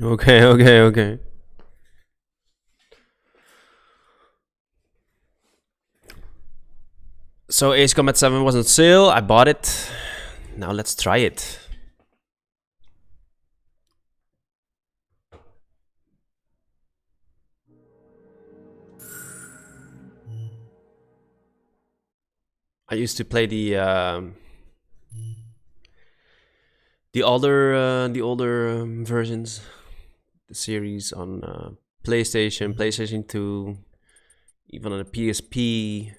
Okay, okay, okay. So Ace Combat 7 was on sale. I bought it. Now let's try it. I used to play the older versions, the series on PlayStation, PlayStation 2, even on the PSP.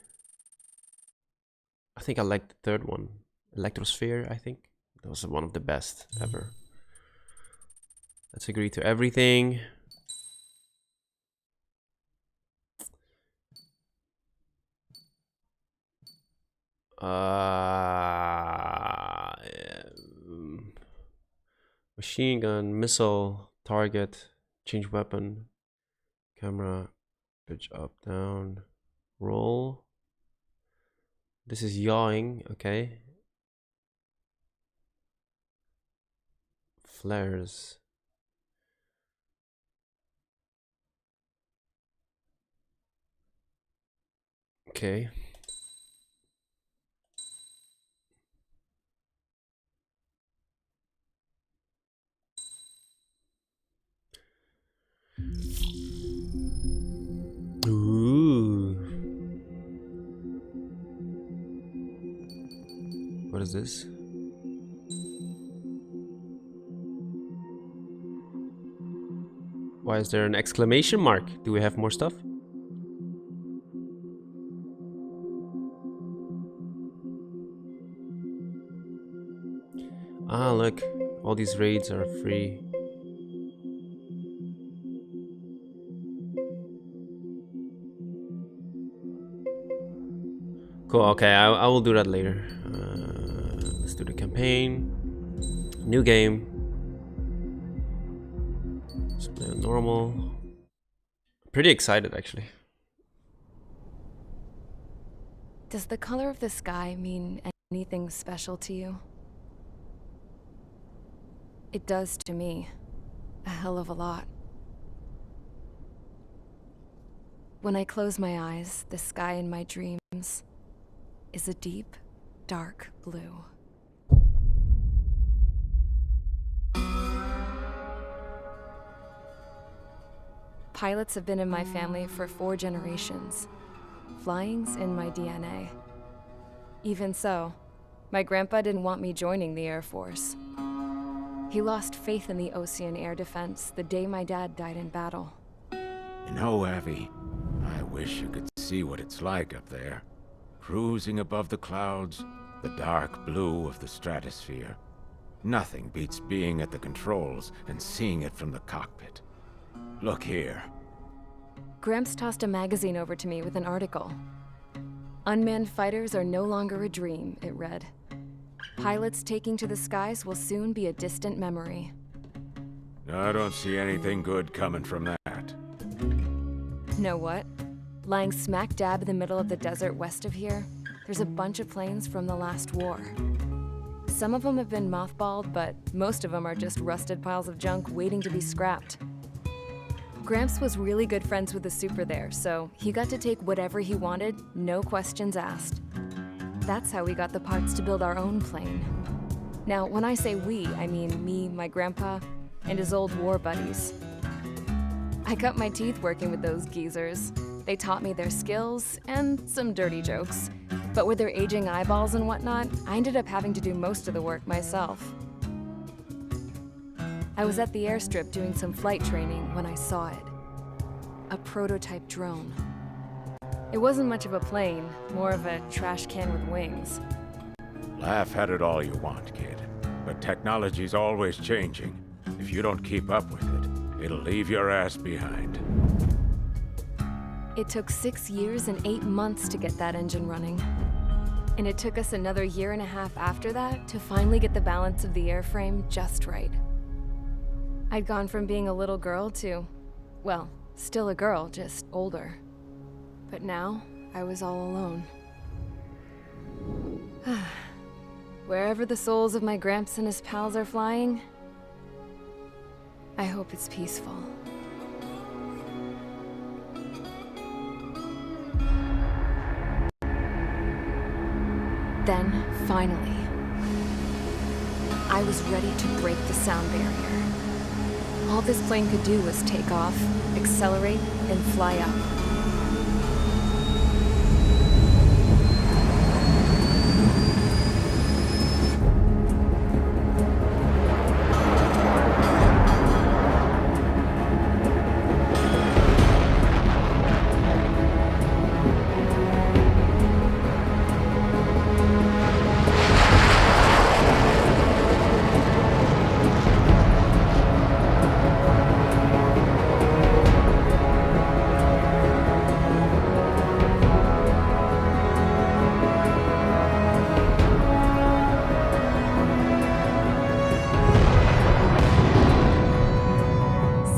I think I liked the third one, Electrosphere. I think that was one of the best ever. Let's agree to everything. Um, Machine gun, missile, target, change weapon, camera, pitch up, down, roll. This is yawing, okay. Flares. Okay. Ooh. What is this? Why is there an exclamation mark? Do we have more stuff? Ah, look. All these raids are free. Cool, okay, I will do that later. Let's do the campaign. New game. Let's play on normal. Pretty excited, actually. Does the color of the sky mean anything special to you? It does to me. A hell of a lot. When I close my eyes, the sky in my dreams is a deep, dark blue. Pilots have been in my family for 4 generations. Flying's in my DNA. Even so, my grandpa didn't want me joining the Air Force. He lost faith in the Ocean Air Defense the day my dad died in battle. You know, Abby, I wish you could see what it's like up there. Cruising above the clouds, the dark blue of the stratosphere. Nothing beats being at the controls and seeing it from the cockpit. Look here. Gramps tossed a magazine over to me with an article. Unmanned fighters are no longer a dream, it read. Pilots taking to the skies will soon be a distant memory. I don't see anything good coming from that. Know what? Lying smack dab in the middle of the desert west of here, there's a bunch of planes from the last war. Some of them have been mothballed, but most of them are just rusted piles of junk waiting to be scrapped. Gramps was really good friends with the super there, so he got to take whatever he wanted, no questions asked. That's how we got the parts to build our own plane. Now, when I say we, I mean me, my grandpa, and his old war buddies. I cut my teeth working with those geezers. They taught me their skills and some dirty jokes. But with their aging eyeballs and whatnot, I ended up having to do most of the work myself. I was at the airstrip doing some flight training when I saw it. A prototype drone. It wasn't much of a plane, more of a trash can with wings. Laugh at it all you want, kid. But technology's always changing. If you don't keep up with it, it'll leave your ass behind. It took 6 years and 8 months to get that engine running. And it took us another 1.5 years after that to finally get the balance of the airframe just right. I'd gone from being a little girl to, well, still a girl, just older. But now, I was all alone. Wherever the souls of my Gramps and his pals are flying, I hope it's peaceful. Then, finally, I was ready to break the sound barrier. All this plane could do was take off, accelerate, and fly up.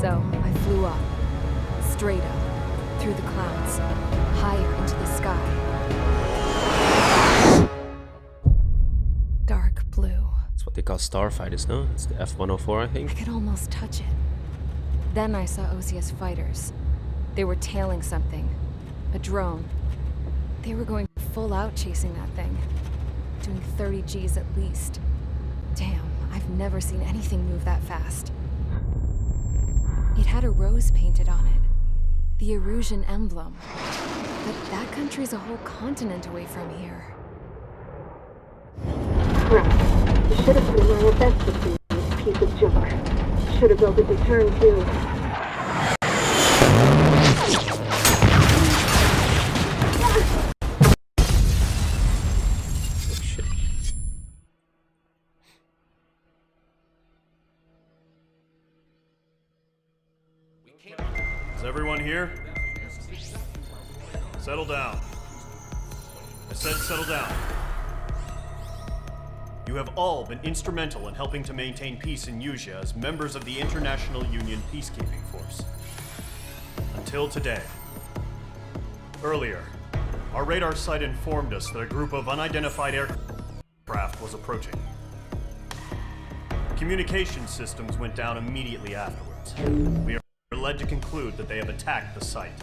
So, I flew up, straight up, through the clouds, higher into the sky. Dark blue. That's what they call starfighters, no? It's the F-104, I I think. could almost touch it. Then I saw OCS fighters. They were tailing something. A drone. They were going full out chasing that thing. Doing 30 Gs at least. Damn, I've never seen anything move that fast. It had a rose painted on it. The Erusian emblem. But that country's a whole continent away from here. Crap. You should have been wearing a vest with this piece of junk. Should have built a deterrent too. Oh shit. Is everyone here? Settle down. I said settle down. You have all been instrumental in helping to maintain peace in Usea as members of the International Union Peacekeeping Force. Until today. Earlier, our radar site informed us that a group of unidentified aircraft was approaching. Communication systems went down immediately afterwards. We are led to conclude that they have attacked the site.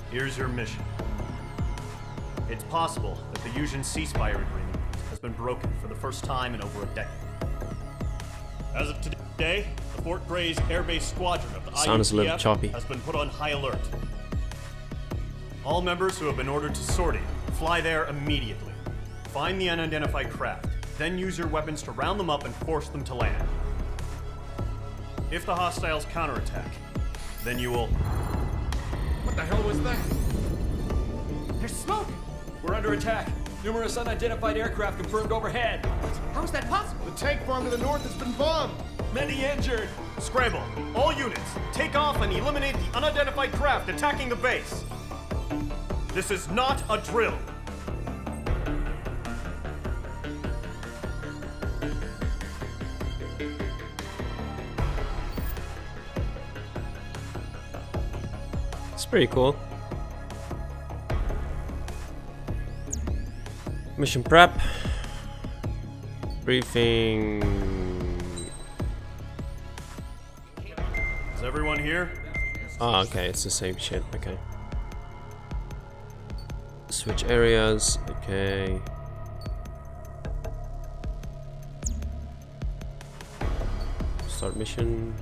Here's your mission. It's possible that the Usian ceasefire agreement has been broken for the first time in over a decade. As of today, the Fort Gray's Air Base Squadron of the Sound is a little IUPF choppy. has been put on high alert. All members who have been ordered to sortie, fly there immediately. Find the unidentified craft, then use your weapons to round them up and force them to land. If the hostiles counterattack, then you will... What the hell was that? There's smoke! We're under attack. Numerous unidentified aircraft confirmed overhead. How is that possible? The tank farm to the north has been bombed. Many injured. Scramble! All units, take off and eliminate the unidentified craft attacking the base! This is not a drill! It's pretty cool. Mission prep. Briefing. Is everyone here? Oh, okay, it's the same shit. Okay. Switch areas. Okay. Start mission.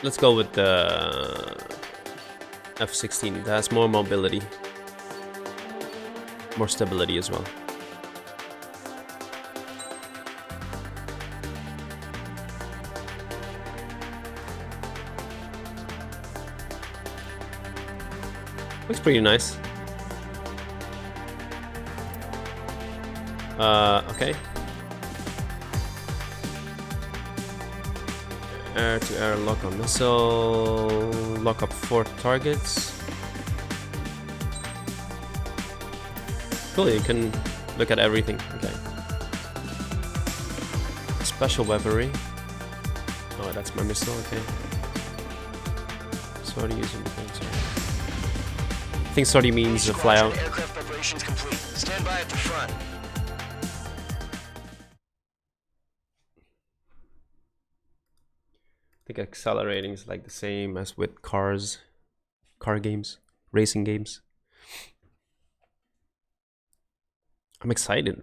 Let's go with the F-16. It has more mobility. More stability as well. Looks pretty nice. Okay. Air-to-air lock on missile. Lock up 4 targets. Cool, you can look at everything. Okay. Special weaponry. Oh, that's my missile. Okay. Sorry, using things. I think sorry means fly out. Aircraft preparations complete. Stand by at the front. think accelerating is like the same as with car games, racing games. I'm excited.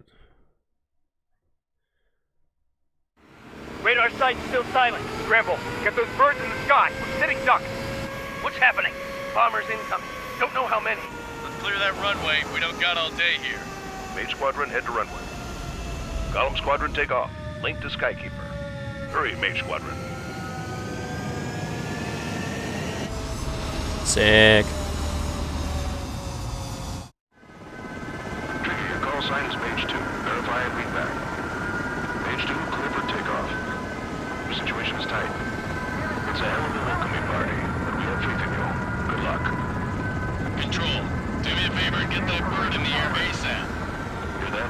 Radar site's still silent. Scramble. Get those birds in the sky. We're sitting ducks. What's happening? Bombers incoming. Don't know how many. Let's clear that runway. We don't got all day here. Mage Squadron, head to runway. Golem Squadron, take off. Link to Skykeeper. Hurry, Mage Squadron. Sick. Trigger, your call sign is Mage 2. Verify and read back. Mage 2, clear for takeoff. Your situation is tight. It's a hell of a welcoming party, but we have faith in you. Good luck. Control, do me a favor and get that bird in the air ASAP. Hear that?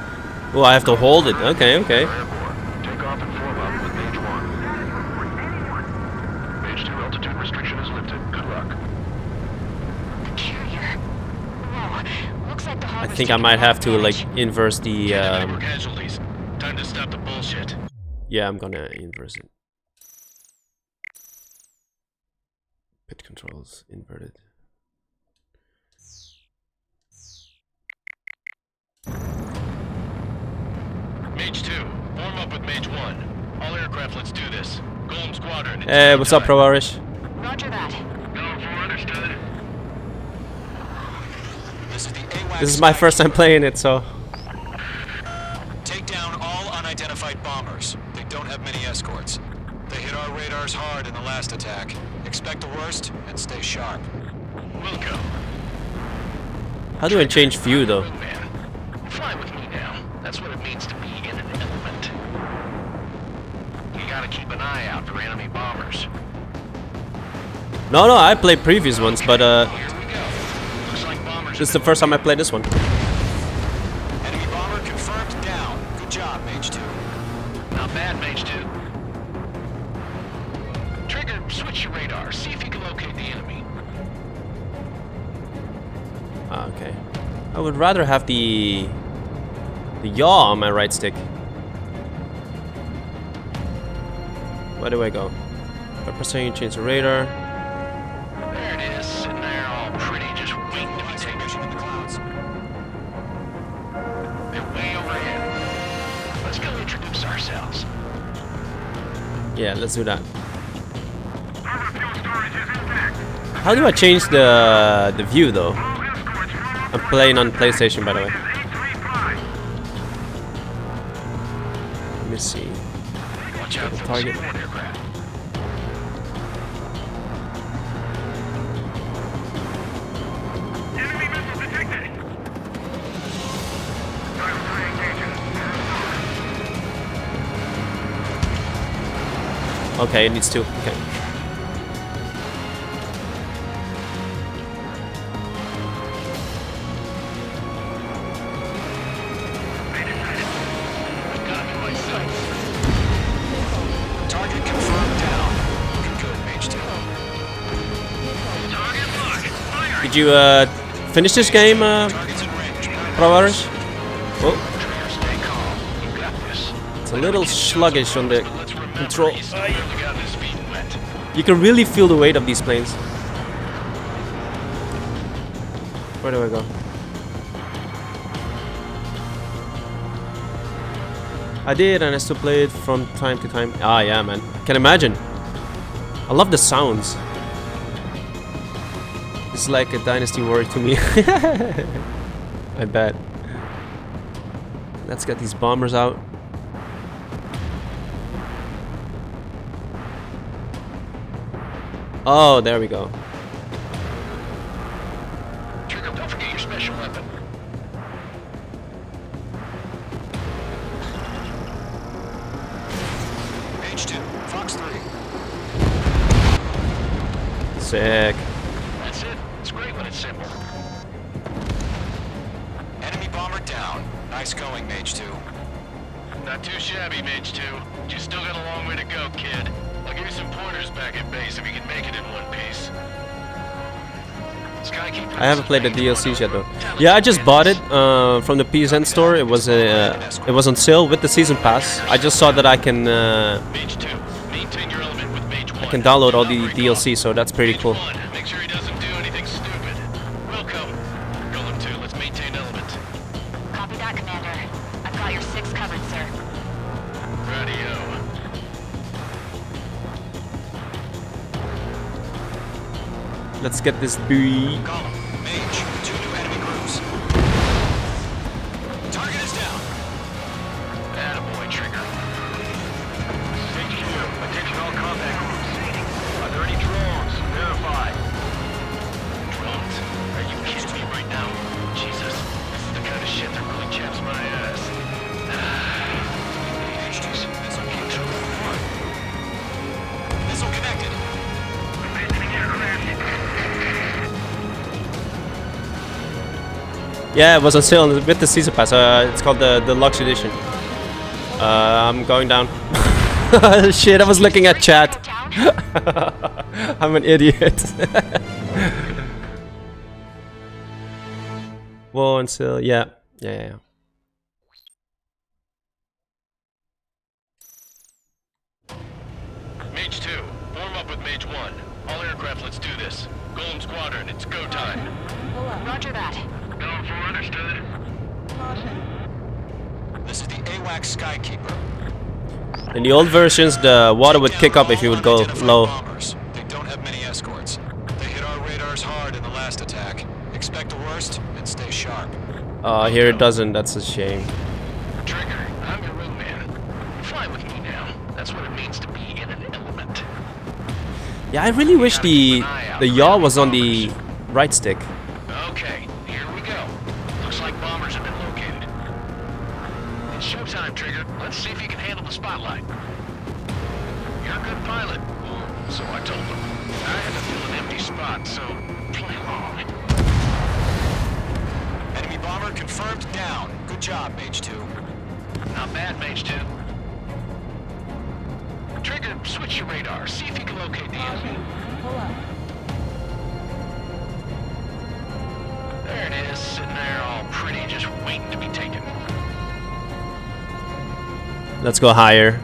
Oh, I have to hold it. Okay, okay. Airborne. Take off and form up with Mage 1. Mage 2, altitude restriction is lifted. Good luck. Carrier. Whoa. Looks like the I think I might have to like inverse the. More casualties. Time to stop the bullshit. Yeah, I'm gonna inverse it. Pit controls inverted. Mage 2, form up with Mage 1. All aircraft, let's do this. Golem Squadron. Hey, what's up, Pro Irish? Roger that. Going for understood. This is the AWACS. This is my first time playing it, so. Take down all unidentified bombers. They don't have many escorts. They hit our radars hard in the last attack. Expect the worst and stay sharp. Wilco. How do I change view though? Man, fly with me now. That's what it means to be in an element. You gotta keep an eye out for enemy bombers. No, I played previous ones, but Here we go. Looks like bombers. this is the first time I played this one. Enemy bomber confirmed down. Good job, Mage 2. Not bad, Mage 2. Trigger, switch your radar. See if you can locate the enemy. Ah, okay. I would rather have the yaw on my right stick. Where do I go? By pressing change the radar. There it is, sitting there all pretty, just waiting to be taken. Mission in the clouds. They're way overhead. Let's go introduce ourselves. Yeah, let's do that. How do I change the view though? I'm playing on PlayStation, by the way. Let me see. Watch out for the Target. support aircraft. Enemy missile detected. Okay, it needs two. Okay. Target confirmed down. Looking good, Mage 2. Did you finish this game, Target's in range. Pro Irish? Oh, Trigger, stay calm. You got this. it's a little sluggish on the Let's remember, control. he's still barely got his feet wet. You can really feel the weight of these planes. Where do I go? I did, and I still play it from time to time. Ah, yeah, man. I can imagine. I love the sounds. It's like a Dynasty Warrior to me. I bet. Let's get these bombers out. Oh, there we go. Trigger, don't forget your special weapon. Mage 2. Fox 3. Sick. That's it. It's great when it's simple. Enemy bomber down. Nice going, Mage 2. Not too shabby, Mage 2. You still got a long way to go, kid. I'll give you some pointers back at base if you can make it in one piece. Skykeeper. I haven't played the DLCs yet though. Yeah, I just bought it from the PSN store. It was on sale with the season pass. I just saw that I can Mage 2, maintain your element with Mage 1. can download all the DLC, so that's pretty cool. Make sure he doesn't do anything stupid. Welcome. Golem 2, let's maintain element. Copy that, Commander. I've got your 6 covered, sir. Radio. Let's get this buoy. Column, Mage, 2 new enemy groups. Target is down. Attaboy, Trigger. HQ, attention all combat groups. Are there any drones? Verify. Drones? Are you kidding me right now? Jesus, this is the kind of shit that really chaps my ass. Missile connected. Yeah, it was on sale with the season pass. It's called the deluxe edition. I'm going down. Shit, I was looking at chat. I'm an idiot. Whoa, on sale. Yeah. Mage 2, form up with Mage 1. All aircraft, let's do this. Golem Squadron, it's go time. Roger that. Going for understood. This is the AWACS Skykeeper. In the old versions, the water would kick up if you would go low. Bombers. They don't have many escorts. They hit our radars hard in the last attack. Expect the worst and stay sharp. Here it doesn't. That's a shame. Trigger, I'm your wingman. Fly with me now. That's what it means to be in an element. Yeah, I really wish the yaw was on the right stick. Okay, here we go. Looks like bombers have been located. It's showtime, Trigger. Let's see if you can handle the spotlight. You're a good pilot. Or so I told them. I had to fill an empty spot, so play along. Enemy bomber confirmed down. Good job, Mage 2. Not bad, Mage 2. Trigger, switch your radar. See if you can locate the enemy. There it is, sitting there all pretty, just waiting to be taken. Let's go higher.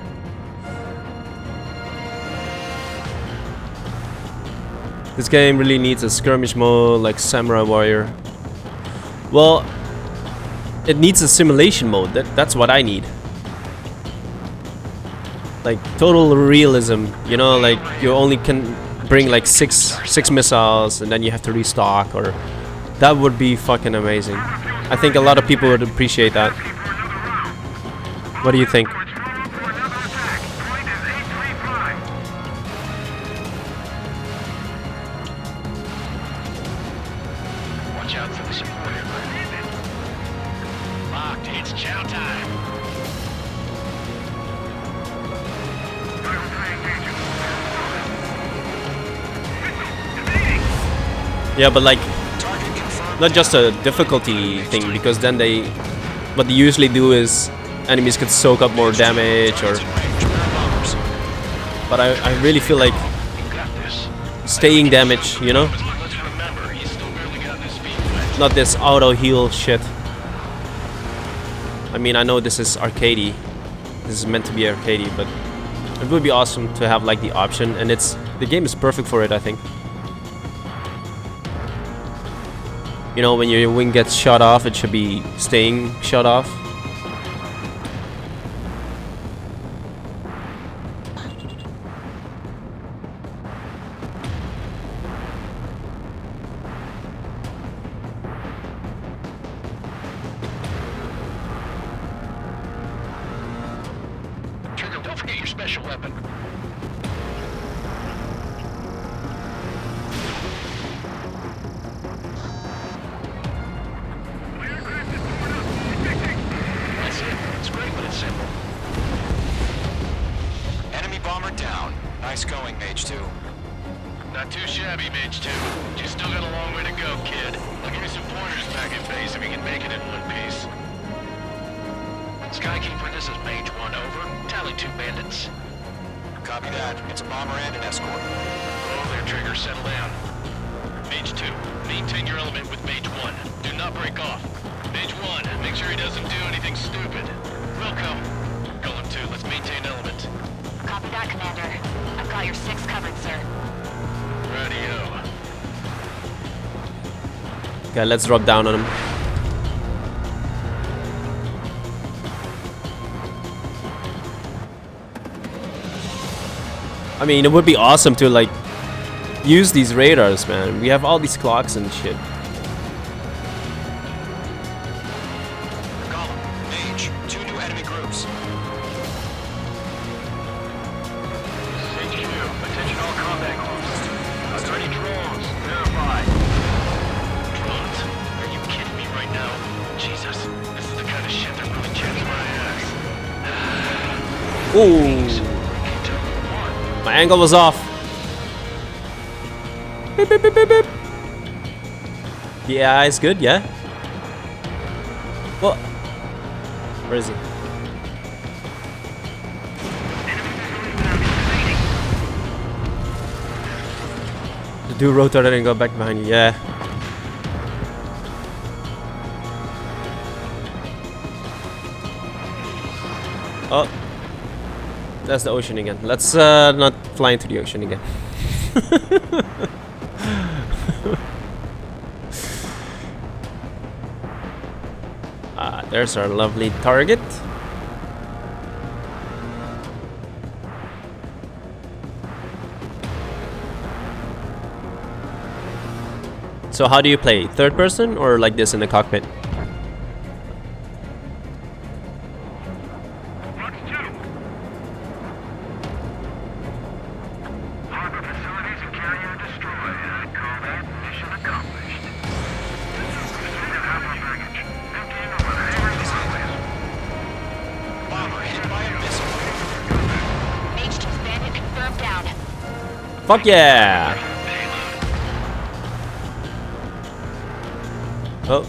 This game really needs a skirmish mode like Samurai Warrior. Well, it needs a simulation mode. That's what I need. Like total realism, you know, like you only can bring like six missiles and then you have to restock, or that would be fucking amazing. I think a lot of people would appreciate that. What do you think? Watch out for the support aircraft. Locked, it's chow time. Yeah, but like, not just a difficulty thing, because then what they usually do is enemies can soak up more damage, or. But I really feel like staying damage, you know? Not this auto heal shit. I mean, I know this is arcadey. This is meant to be arcadey, but it would be awesome to have like the option, and the game is perfect for it, I think. You know, when your wing gets shot off, it should be staying shut off. Trigger, don't forget your special weapon. That's it. It's great, but it's simple. Enemy bomber down. Nice going, Mage 2. Not too shabby, Mage 2. You still got a long way to go, kid. I'll give you some pointers back in base if you can make it in one piece. Skykeeper, this is Mage 1, over. Tally 2 bandits. Copy that. It's a bomber and an escort. Oh, there, Trigger, settle down. Mage 2, maintain your element with Mage 1. Do not break off. Mage 1, make sure he doesn't do anything stupid. Welcome. Golem 2, let's maintain element. Copy that, Commander. I've got your 6 covered, sir. Radio. Okay, let's drop down on him. I mean, it would be awesome to like use these radars, man. We have all these clocks and shit. Column, Mage, 2 new enemy groups. HQ, attention all combat groups. Are there any drones? Verify. Drones? Are you kidding me right now? Jesus, this is the kind of shit that really jets my ass. Ooh. My angle was off. Beep, beep, beep, beep, beep. Yeah, it's good, yeah. What? Where is he? Do rotor and go back behind you, yeah. Oh. That's the ocean again. Let's not fly into the ocean again. There's our lovely target. So how do you play? Third person or like this in the cockpit? Fuck yeah! Oh.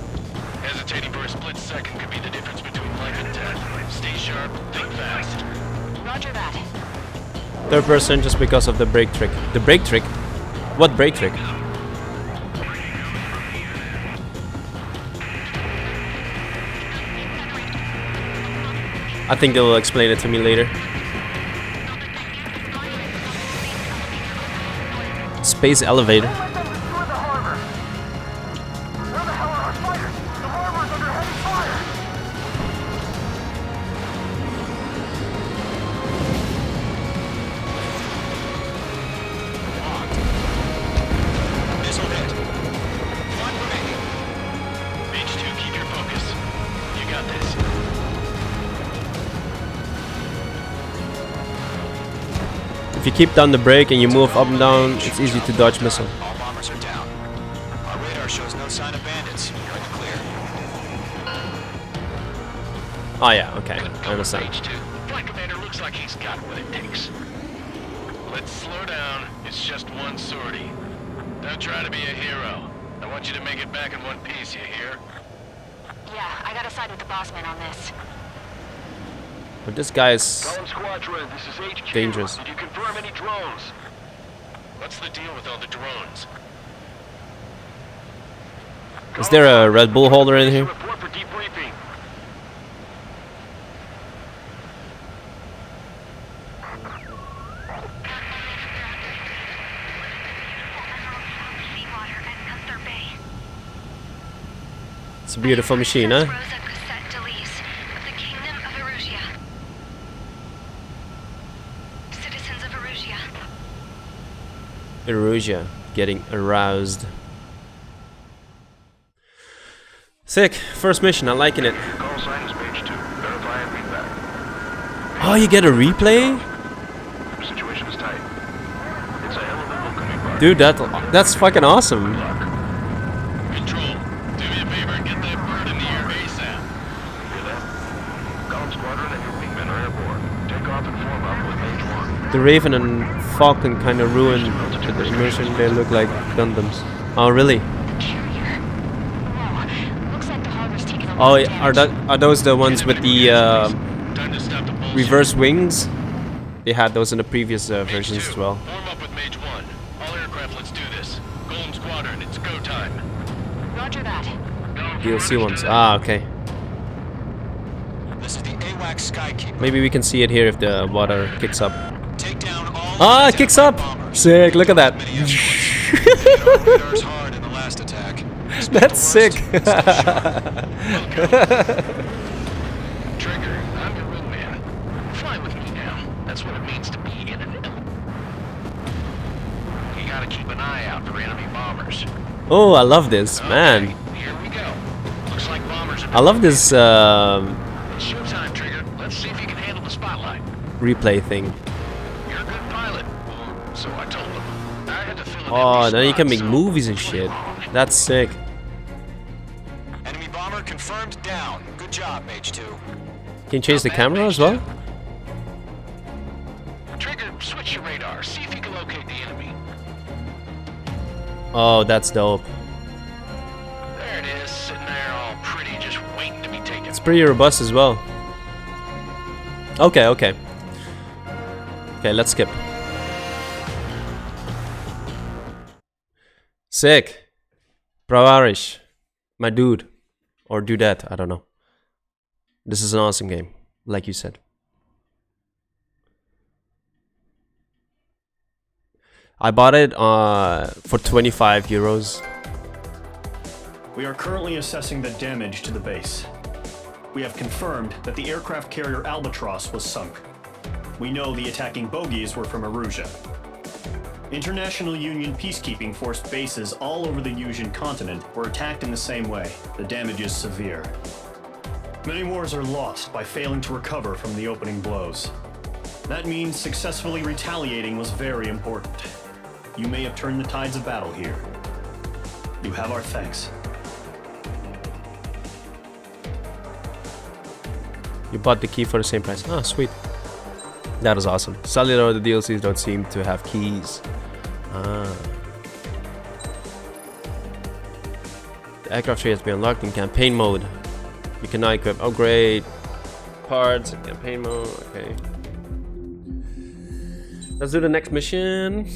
Hesitating for a split second could be the difference between life and death. Stay sharp, think fast. Roger that. Third person just because of the brake trick. The brake trick? What brake trick? I think they will explain it to me later. Space elevator. If you keep down the brake and you move up and down, it's easy to dodge missile. All bombers are down. Our radar shows no sign of bandits. You're in the clear. Oh yeah, okay, I understand. Flight commander looks like he's got what it takes. Let's slow down. It's just one sortie. Don't try to be a hero. I want you to make it back in one piece, you hear? Yeah, I gotta side with the boss man on this. But this guy is Column Squadron, this is HQ. dangerous. Did you confirm any drones? What's the deal with all the drones? Is there a Red Bull holder in here? Report for debriefing. It's a beautiful machine, huh? Erusia getting aroused. Sick. First mission, I'm liking it. Call sign is page 2. Verify and read back. Oh, you get a replay? Situation is tight. It's a hell of a welcoming party. Dude, that's fucking awesome. Control, do me a favor and get that bird in the air ASAP. Hear that? Column Squadron and your wingmen are airborne. Take off and form up with Mage 1. The Raven and Falcon kind of ruined the immersion. They look like Gundams. Oh, really? Oh, are those the ones with the reverse wings? They had those in the previous versions as well. Form up with Mage 1. All aircraft, let's do this. Golem Squadron, it's go time. Roger that. DLC ones. Ah, okay. This is the AWACS Skykeeper. Maybe we can see it here if the water kicks up. Take Ah, it kicks up. Sick. Look at that. Many escorts. They hit our radars hard in the last attack. Expect the That's worst sick. and stay sharp. Trigger, I'm your wingman. Fly with me now. That's what it means to be in an elk. You gotta keep an eye out for enemy bombers. Oh, I love this, man. Okay, here we go. Looks like bombers have I love this It's showtime, Trigger. Let's see if you can handle the spotlight. replay thing. You're a good pilot. Or so I told them. I had to fill in Oh, every now you can spot, make so movies and play shit. along. That's sick. Enemy bomber confirmed down. Good job, Mage 2. Can you change the camera as well? Trigger, switch your radar. See if you can locate the enemy. Oh, that's dope. There it is, sitting there all pretty, just waiting to be taken. It's pretty robust as well. Okay, okay. Okay, let's skip. Sick. Pravarish. My dude. Or dudette, I don't know. This is an awesome game, like you said. I bought it for 25 euros. We are currently assessing the damage to the base. We have confirmed that the aircraft carrier Albatross was sunk. We know the attacking bogies were from Erusia. International Union peacekeeping force bases all over the Yusian continent were attacked in the same way. The damage is severe. Many wars are lost by failing to recover from the opening blows. That means successfully retaliating was very important. You may have turned the tides of battle here. You have our thanks. You bought the key for the same price. Oh, sweet. That is awesome. Sadly, though, the DLCs don't seem to have keys. Ah. The aircraft tree has been unlocked in campaign mode. You can now equip upgrade parts in campaign mode. Okay. Let's do the next mission.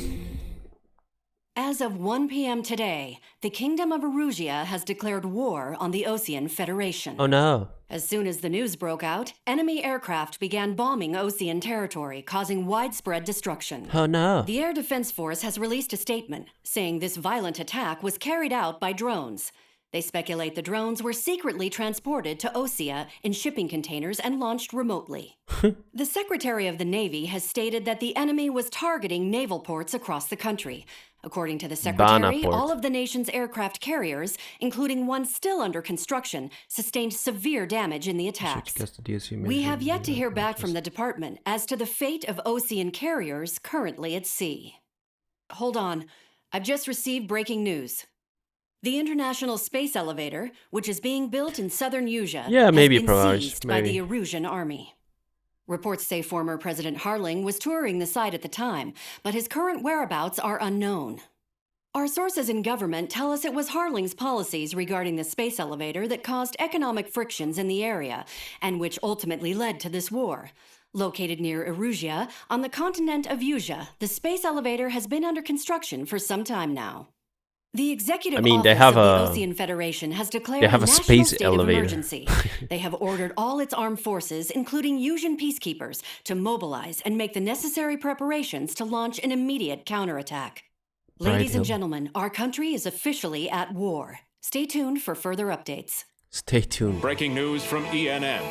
As of 1 p.m. today, the Kingdom of Erusia has declared war on the Osean Federation. Oh no. As soon as the news broke out, enemy aircraft began bombing Osean territory, causing widespread destruction. Oh no. The Air Defense Force has released a statement saying this violent attack was carried out by drones. They speculate the drones were secretly transported to Osea in shipping containers and launched remotely. The Secretary of the Navy has stated that the enemy was targeting naval ports across the country. According to the Secretary, Port. all of the nation's aircraft carriers, including one still under construction, sustained severe damage in the attacks. We have yet to hear back from the department as to the fate of Osean carriers currently at sea. Hold on. I've just received breaking news. The International Space Elevator, which is being built in southern Yusia, has been seized by the Erusian army. Reports say former President Harling was touring the site at the time, but his current whereabouts are unknown. Our sources in government tell us it was Harling's policies regarding the space elevator that caused economic frictions in the area, and which ultimately led to this war. Located near Erusia, on the continent of Yusia, the space elevator has been under construction for some time now. The executive office of the Osean Federation has declared a national state of emergency. They have ordered all its armed forces, including Yusian peacekeepers, to mobilize and make the necessary preparations to launch an immediate counterattack. Ladies and gentlemen, our country is officially at war. Stay tuned for further updates. Stay tuned. Breaking news from ENN.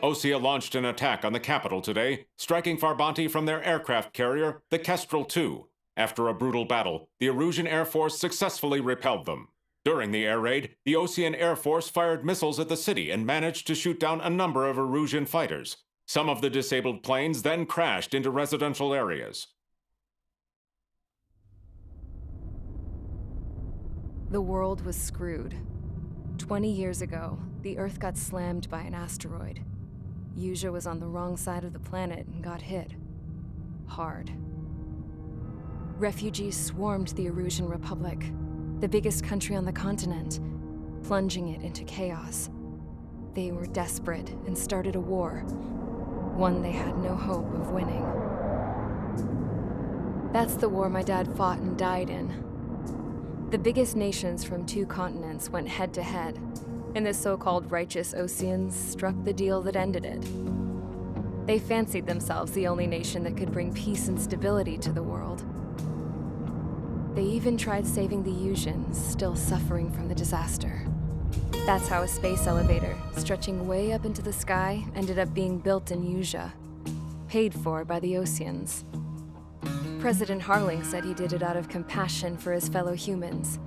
Osea launched an attack on the capital today, striking Farbanti from their aircraft carrier, the Kestrel II. After a brutal battle, the Erusian Air Force successfully repelled them. During the air raid, the Osean Air Force fired missiles at the city and managed to shoot down a number of Erusian fighters. Some of the disabled planes then crashed into residential areas. The world was screwed. 20 years ago, the Earth got slammed by an asteroid. Yusia was on the wrong side of the planet and got hit. Hard. Refugees swarmed the Erusian Republic, the biggest country on the continent, plunging it into chaos. They were desperate and started a war, one they had no hope of winning. That's the war my dad fought and died in. The biggest nations from 2 continents went head-to-head, and the so-called righteous Oseans struck the deal that ended it. They fancied themselves the only nation that could bring peace and stability to the world. They even tried saving the Yusians, still suffering from the disaster. That's how a space elevator, stretching way up into the sky, ended up being built in Yusia, paid for by the Oseans. President Harling said he did it out of compassion for his fellow humans.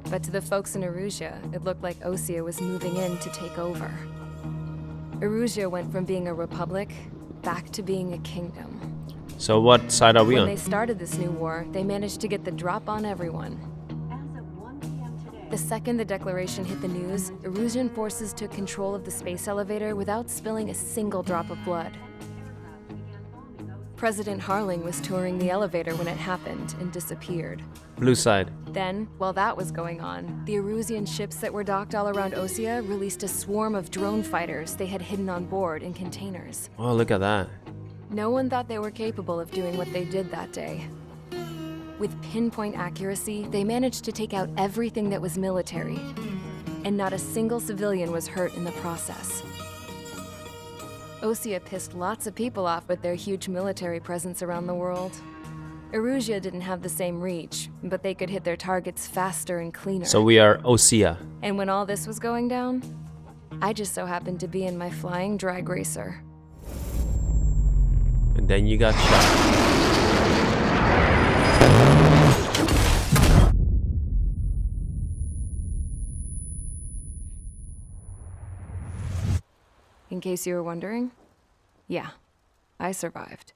But to the folks in Erusia, it looked like Osea was moving in to take over. Erusia went from being a republic back to being a kingdom. So what side are we on? When they started this new war, they managed to get the drop on everyone. The second the declaration hit the news, Erusian forces took control of the space elevator without spilling a single drop of blood. President Harling was touring the elevator when it happened and disappeared. Blue side. Then, while that was going on, the Erusian ships that were docked all around Osea released a swarm of drone fighters they had hidden on board in containers. Oh, look at that. No one thought they were capable of doing what they did that day. With pinpoint accuracy, they managed to take out everything that was military, and not a single civilian was hurt in the process. Osea pissed lots of people off with their huge military presence around the world. Erusia didn't have the same reach, but they could hit their targets faster and cleaner. So we are Osea. And when all this was going down, I just so happened to be in my flying drag racer. And then you got shot. In case you were wondering, yeah, I survived.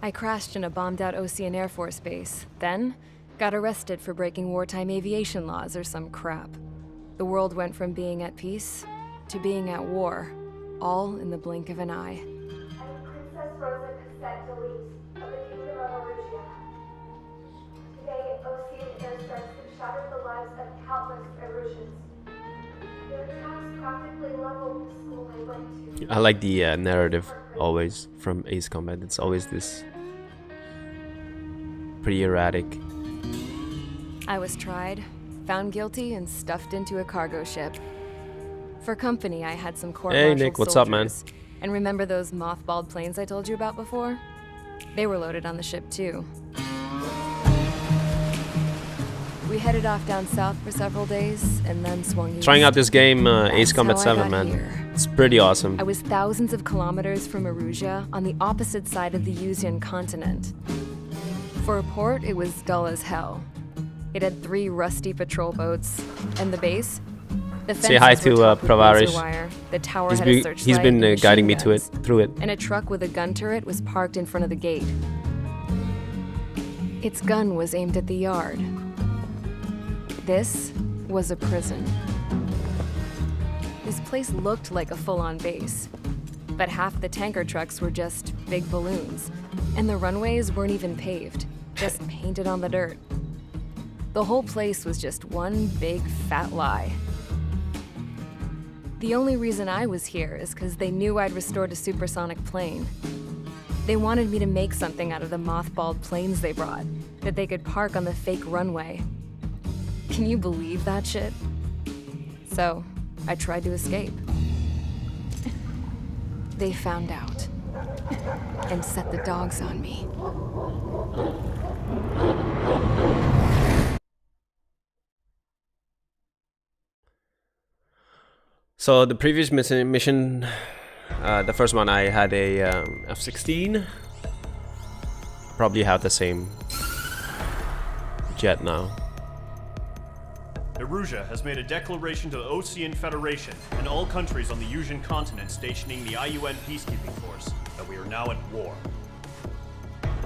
I crashed in a bombed-out Osean Air Force base, then got arrested for breaking wartime aviation laws or some crap. The world went from being at peace to being at war, all in the blink of an eye. I'm Princess Rosa Cassette Delete of the Kingdom of Erusia. Today, Osean airstrikes have shattered the lives of countless Erusians. Their attacks practically leveled the school I went to. I like the narrative always from Ace Combat. It's always this pretty erratic. I was tried, found guilty, and stuffed into a cargo ship. For company, I had some court-martialed Hey Nick, what's up, man? And remember those mothballed planes I told you about before? They were loaded on the ship too. We headed off down south for several days, and then swung east. Trying out this game, Ace That's Combat how I 7, got man. here. It's pretty awesome. I was thousands of kilometers from Erusia, on the opposite side of the Yusian continent. For a port, it was dull as hell. It had 3 rusty patrol boats, and the base. The Say hi fences were to topped with Pravarish. laser wire. The tower had a He's searchlight been and guiding me machine to guns. through it. And a truck with a gun turret was parked in front of the gate. Its gun was aimed at the yard. This was a prison. This place looked like a full-on base, but half the tanker trucks were just big balloons, and the runways weren't even paved, just painted on the dirt. The whole place was just one big fat lie. The only reason I was here is because they knew I'd restored a supersonic plane. They wanted me to make something out of the mothballed planes they brought, that they could park on the fake runway. Can you believe that shit? So, I tried to escape. They found out and set the dogs on me. So the previous mission, the first one, I had a F-16. Probably have the same jet now. Erusia has made a declaration to the Osean Federation and all countries on the Yusian continent stationing the IUN peacekeeping force that we are now at war.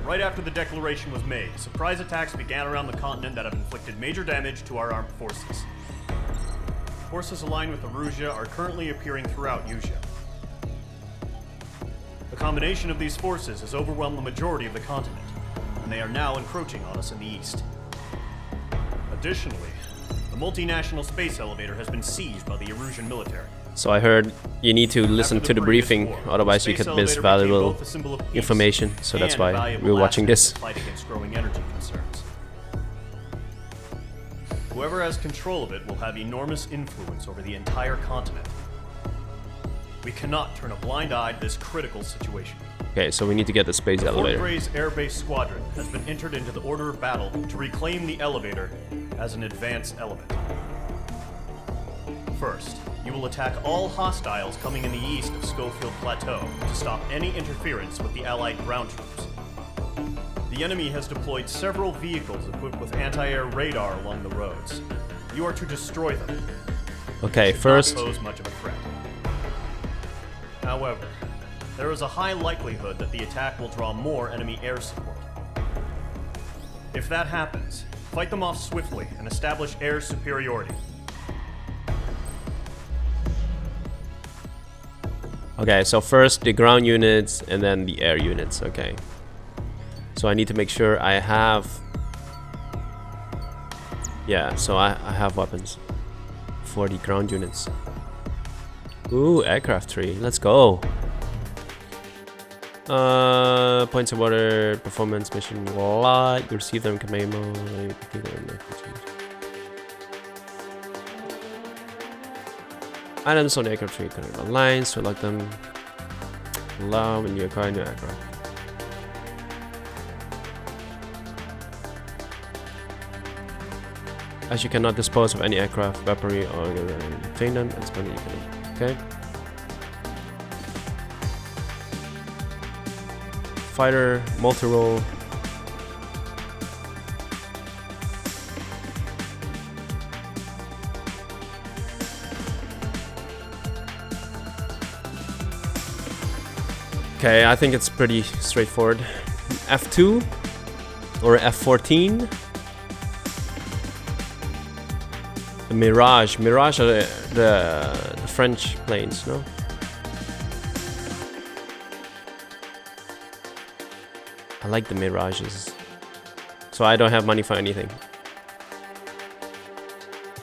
Right after the declaration was made, surprise attacks began around the continent that have inflicted major damage to our armed forces. Forces aligned with Erusia are currently appearing throughout Yusia. The combination of these forces has overwhelmed the majority of the continent, and they are now encroaching on us in the east. Additionally, the multinational space elevator has been seized by the Erusian military. So I heard you need to listen to the briefing, otherwise you could miss valuable information. So that's why we're watching this. Fight against growing energy concerns. Whoever has control of it will have enormous influence over the entire continent. We cannot turn a blind eye to this critical situation. Okay, so we need to get the space elevator. Fort Gray's Air Base Squadron has been entered into the order of battle to reclaim the elevator as an advance element. First, you will attack all hostiles coming in the east of Schofield Plateau to stop any interference with the Allied ground troops. The enemy has deployed several vehicles equipped with anti-air radar along the roads. You are to destroy them. Okay, first. Not pose much of a threat. However, there is a high likelihood that the attack will draw more enemy air support. If that happens, fight them off swiftly and establish air superiority. Okay, so first the ground units and then the air units. Okay. So I need to make sure I have... Yeah, so I have weapons for the ground units. Ooh, aircraft tree. Let's go. Points of order, performance, mission, lot. You receive them in command mode. Items on the aircraft tree. Connect on lines. Select them. Allow when you acquire new aircraft. As you cannot dispose of any aircraft, weaponry, or obtain them, and spend it. Okay. Fighter, multi-role. Okay, I think it's pretty straightforward. F2 or F14. The Mirage. Mirage are the French planes, no? I like the Mirages. So I don't have money for anything.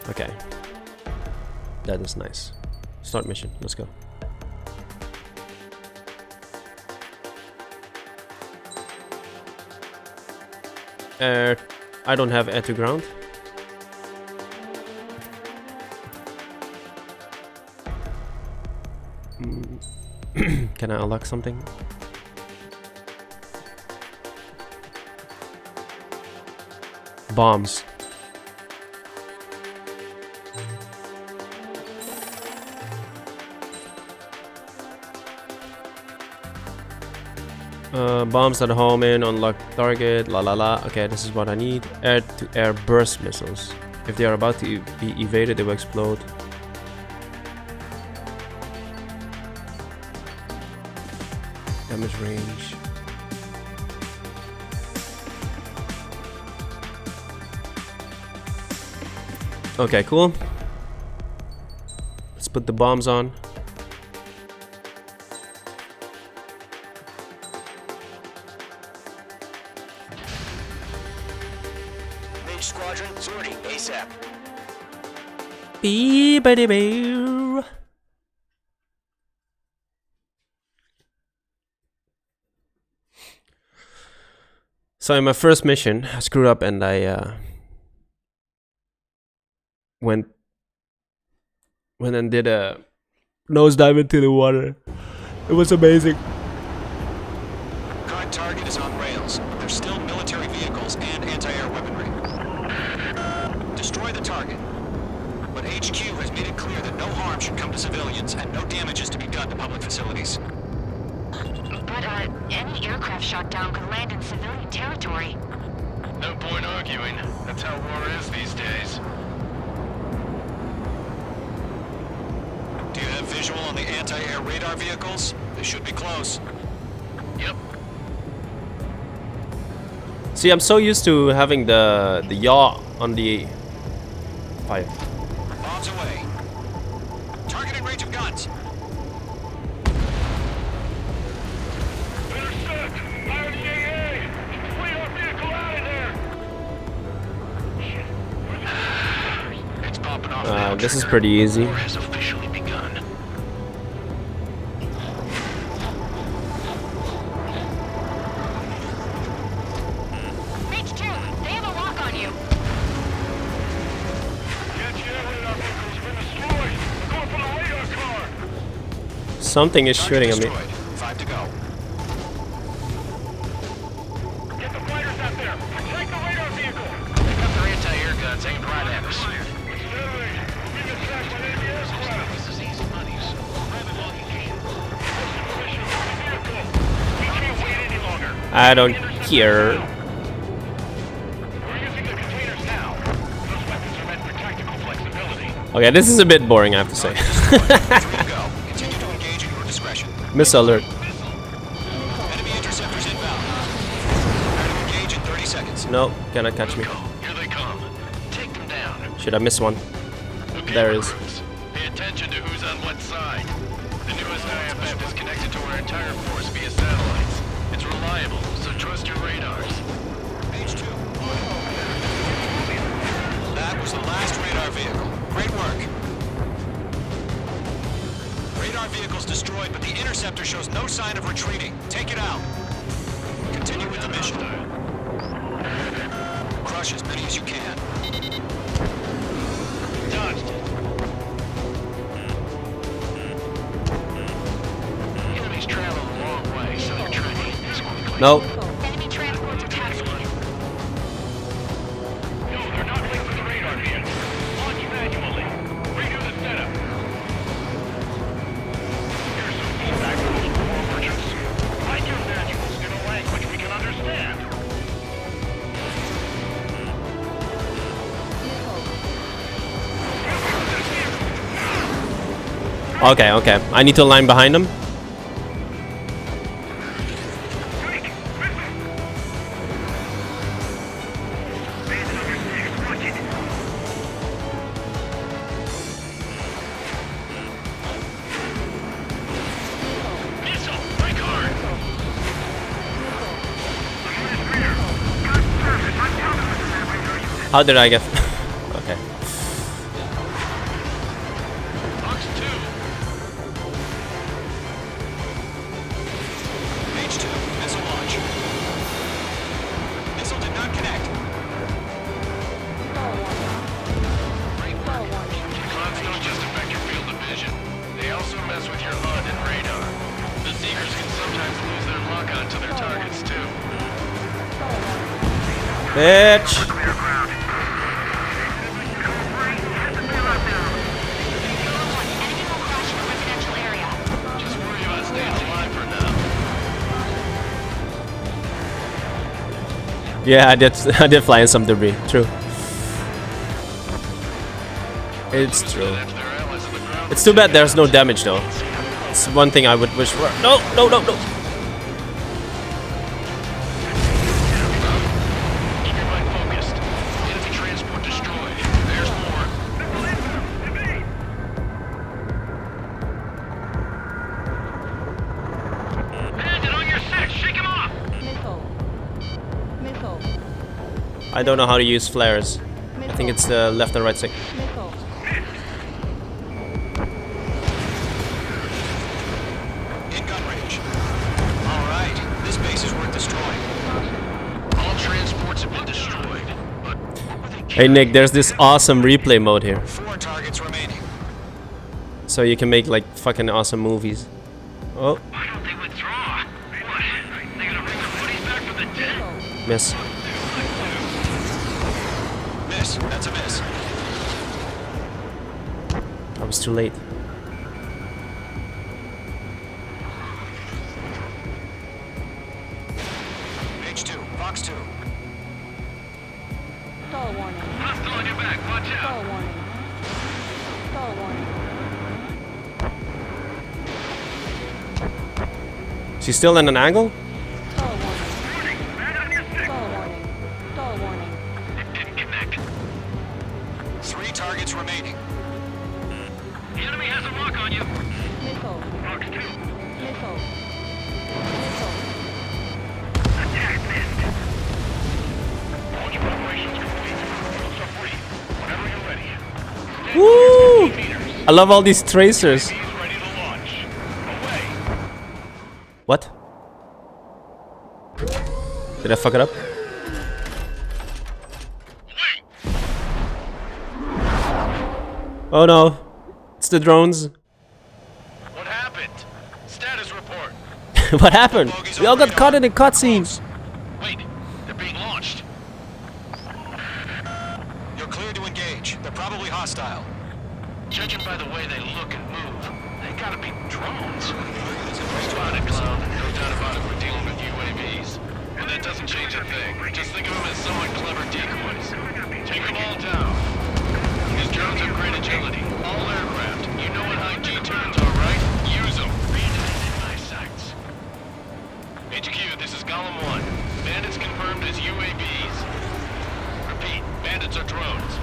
Okay. That is nice. Start mission. Let's go. I don't have air to ground. Can I unlock something? Bombs. Bombs at home in, unlock target, la la la. Okay, this is what I need. Air-to-air burst missiles. If they are about to be evaded, they will explode. Damage range. Okay, cool. Let's put the bombs on. Mage Squadron, sortie, ASAP. Bee-ba-dee-boo. So in my first mission, I screwed up and I went and did a nosedive into the water. It was amazing. Current target is on rails. There's still military vehicles and anti-air weaponry. Destroy the target. But HQ has made it clear that no harm should come to civilians and no damage is to be done to public facilities. But, any aircraft shot down could land in civilian territory. No point arguing. That's how war is these days. Do you have visual on the anti-air radar vehicles? They should be close. Yep. See, I'm so used to having the yaw on the fire. Bombs away. Targeting range of guns. Intercept! Fire the AA! Fleet our vehicle out of there! It's popping off now, This is Trigger. pretty easy. War has officially begun. Mage 2, they have a lock on you. The anti-air radar vehicle's been destroyed! Going for the radar car! Something is shooting at me. 5 to go. Get the fighters out there. Protect the radar vehicle. They got their anti-air guns aimed right at us. This is easy money, so grab it while you can. We can't wait any longer. I don't care. We're using the containers now. Those weapons are meant for tactical flexibility. Okay, this is a bit boring, I have to say. 3 to go. Continue to engage at your discretion. Missile alert. Enemy interceptors inbound. Prepare to engage in 30 seconds. No, cannot catch me. Here they come. Take them down. Should I miss one? Okay, There it is. recruits, pay attention to who's on what side. The newest IFF is connected to our entire force via satellites. It's reliable, so trust your radars. Page 2. That was the last radar vehicle. Great work. Radar vehicle's destroyed, but the interceptor shows no sign of retreating. Take it out. Continue with the mission. Crush as many as you can. Dodged it. The enemy's traveling a long way, so they're trying to hit this one quick. No. Enemy transports attacking. No, they're not linked to the radar vehicle. Launch manually. Redo the setup. Here's some feedback from those core merchants. Write your manuals in a language we can understand. Okay, okay. I need to align behind them. Missile, break hard. How did I get... Okay. Box 2. Page 2. Missile launch. Missile did not connect. Clouds don't just affect your field of vision. They also mess with your HUD and radar. The Seekers can sometimes lose their lock onto their targets, too. Bitch! Enemy will crash in the residential area. Just worry about staying alive for now. Yeah, I did fly in some debris. True. It's true. After their allies on the ground, It's too bad there's no damage though. It's one thing I would wish for. No, no, no, no. keep your mind focused. Enemy transport destroyed. There's more. Bandit on your 6, shake him off. I don't know how to use flares. I think it's the left and right stick. In gun range. All right. This base is worth destroying. All transports have been destroyed. But what were they Hey Nick, there's this awesome replay mode here. 4 targets remaining. So you can make like fucking awesome movies. Oh, Why don't they withdraw? What? They gonna bring the buddies back from the dead? miss. Miss. That's a miss. I was too late. Page 2. Box 2. Hostile on your back, watch out. She's still in an angle? Warning, bandit on your 6. It didn't connect. 3 targets remaining. The enemy has a lock on you. Box 2. Attack missed. Launch preparations complete. Shields are free. Whenever you're ready. Woo! Meters. I love all these tracers. He's ready to launch. Away. What? Did I fuck it up? Oh no. It's the drones. What happened? What happened? We all got caught in a cutscene. Wait, they're being launched. You're clear to engage. They're probably hostile. Judging by the way they look and move, they gotta be drones. Spotted, clown. No doubt about it, we're dealing with UAVs. And that doesn't change a thing. Just think of them as somewhat clever decoys. Take them all down. These drones have great agility. All aircraft. You know what high G turns are, right? Use them. Reunited my sights. HQ, this is Golem 1. Bandits confirmed as UAVs. Repeat, bandits are drones.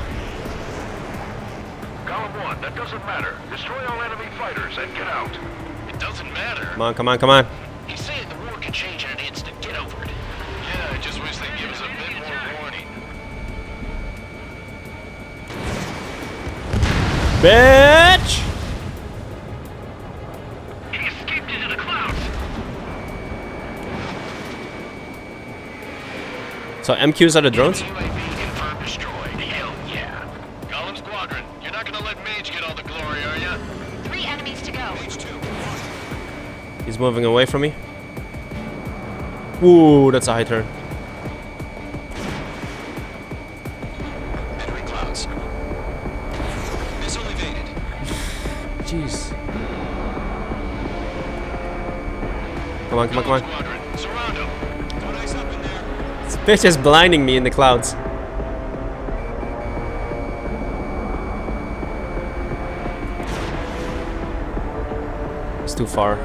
Golem 1, that doesn't matter. Destroy all enemy fighters and get out. It doesn't matter. Come on, come on, come on. He's saying the war can change in an instant. Get over it. Yeah, I just wish they'd give us a bit more warning. Bitch! He escaped into the clouds. So MQs are the drones? UAV confirmed destroyed. Hell yeah. Golem Squadron, you're not gonna let Mage get all the glory, are ya? 3 enemies to go. He's moving away from me. Ooh, that's a high turn. Entering clouds. Missile evaded. Jeez. Come on, come on, come on. Squadron, surround him. Don't ice up in there. This bitch is blinding me in the clouds. It's too far.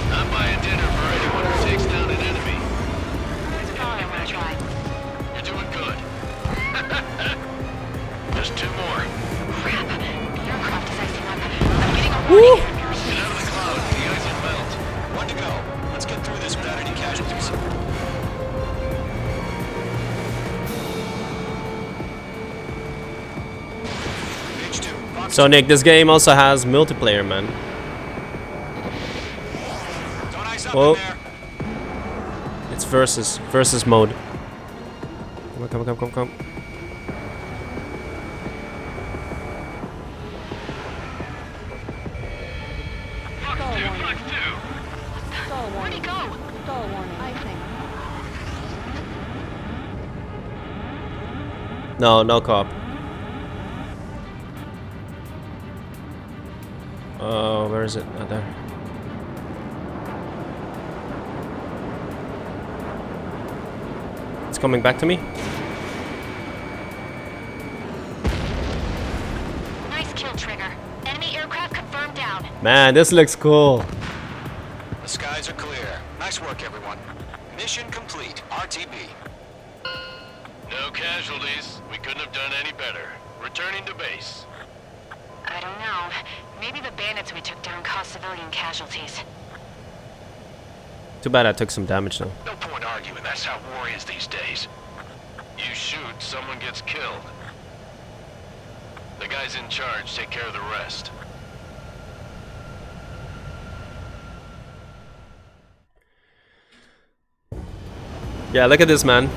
Not buying dinner for anyone who takes down an enemy. That's all I want to try. You're doing good. Just 2 more. Crap. The aircraft is icing up. I'm getting a Woo! warning. Get out of the clouds. The ice will melt. 1 to go. Let's get through this without any casualties. Page 2. Box So Nick, this game also has multiplayer, man. Don't ice up Whoa. in there. It's versus mode. Come on, come on, come on, come on. Where'd he go? No, no cop. Oh, where is it? Not there. It's coming back to me. Nice kill, Trigger. Enemy aircraft confirmed down. Man, this looks cool. The skies are clear. Nice work, everyone. Mission complete. RTB. No casualties. We couldn't have done any better. Returning to base. I don't know. Maybe the bandits we took down caused civilian casualties. Too bad I took some damage though. No point arguing. That's how war is these days. You shoot, someone gets killed. The guys in charge take care of the rest. Yeah, look at this, man.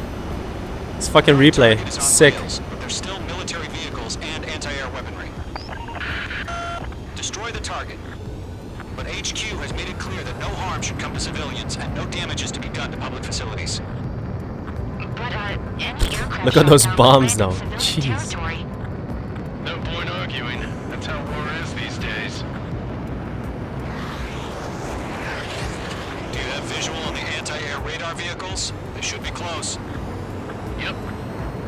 It's fucking replay. Target is on Sick. rails, but there's still military vehicles and anti-air weaponry. Destroy the target. But HQ has made it clear that no harm should come to civilians and no damage is to be done to public facilities. But, any aircraft Look at those shot down bombs landed now. in Jeez. civilian territory. No point arguing. That's how war is these days. Do you have visual on the anti-air radar vehicles? They should be close. Yep.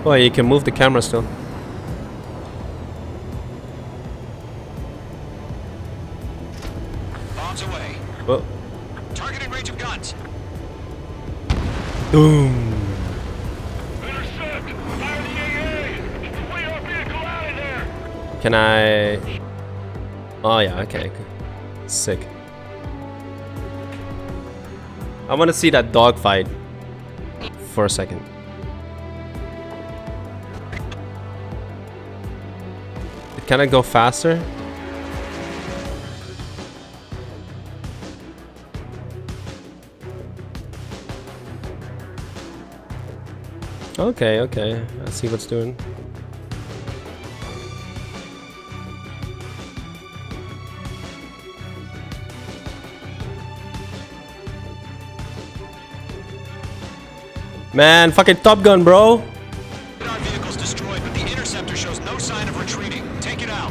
Oh, you can move the camera still. Bombs away. Whoa. Targeting range of guns. Boom. Intercept! Fire the AA! Flee our vehicle out of there! Can I? Oh yeah, okay. Sick. I want to see that dogfight for a second. Can I go faster? Okay, okay. I see what's doing. Man, fucking Top Gun, bro. Our vehicle's destroyed, but the interceptor shows no sign of retreating. Take it out.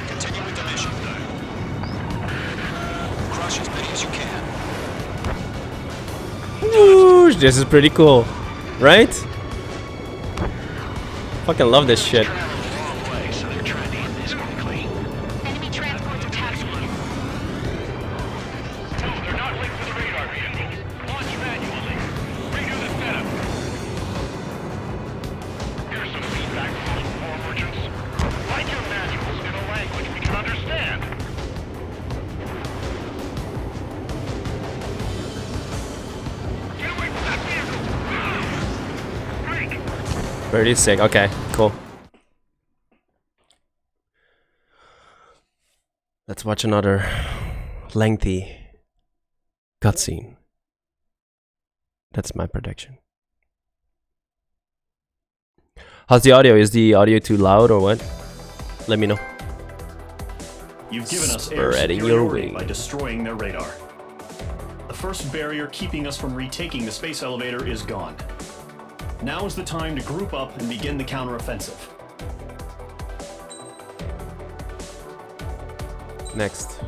Continue with the mission. Crush as many as you can. Whoosh, this is pretty cool, right? Fucking love this shit. Enemy transports attacking. They're not linked to the radar vehicles. Launch manually. Redo the setup. Here's some feedback from those war merchants. Write your manuals in a language we can understand. Get away from that vehicle! Break! Pretty sick. Okay, cool. Let's watch another lengthy cutscene. That's my prediction. How's the audio? Is the audio too loud or what? Let me know. You've given us air Spreading your superiority wings. by destroying their radar. The first barrier keeping us from retaking the space elevator is gone. Now is the time to group up and begin the counteroffensive. Next.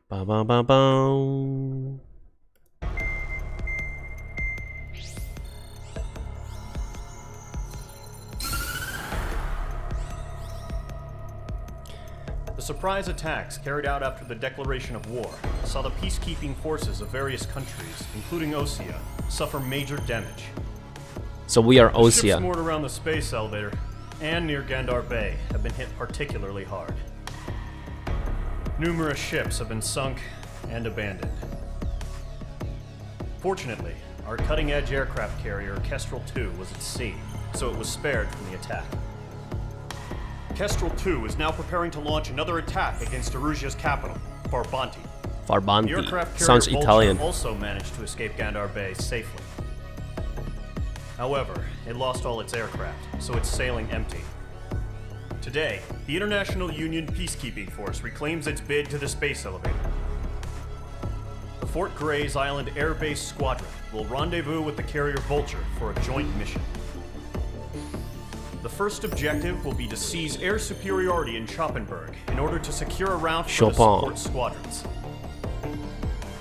Ba ba ba ba. The surprise attacks carried out after the declaration of war saw the peacekeeping forces of various countries, including Osea, suffer major damage. So we are The ships Osea. moored around the space elevator and near Gandar Bay have been hit particularly hard. Numerous ships have been sunk and abandoned. Fortunately, our cutting-edge aircraft carrier Kestrel II was at sea, so it was spared from the attack. Kestrel II is now preparing to launch another attack against Erusia's capital, Farbanti. The Farbanti. aircraft carrier Sounds Vulture Italian. also managed to escape Gandar Bay safely. However, it lost all its aircraft, so it's sailing empty. Today, the International Union Peacekeeping Force reclaims its bid to the space elevator. The Fort Grays Island Air Base Squadron will rendezvous with the carrier Vulture for a joint mission. The first objective will be to seize air superiority in Schoppenberg in order to secure a route for the Chopin. support squadrons.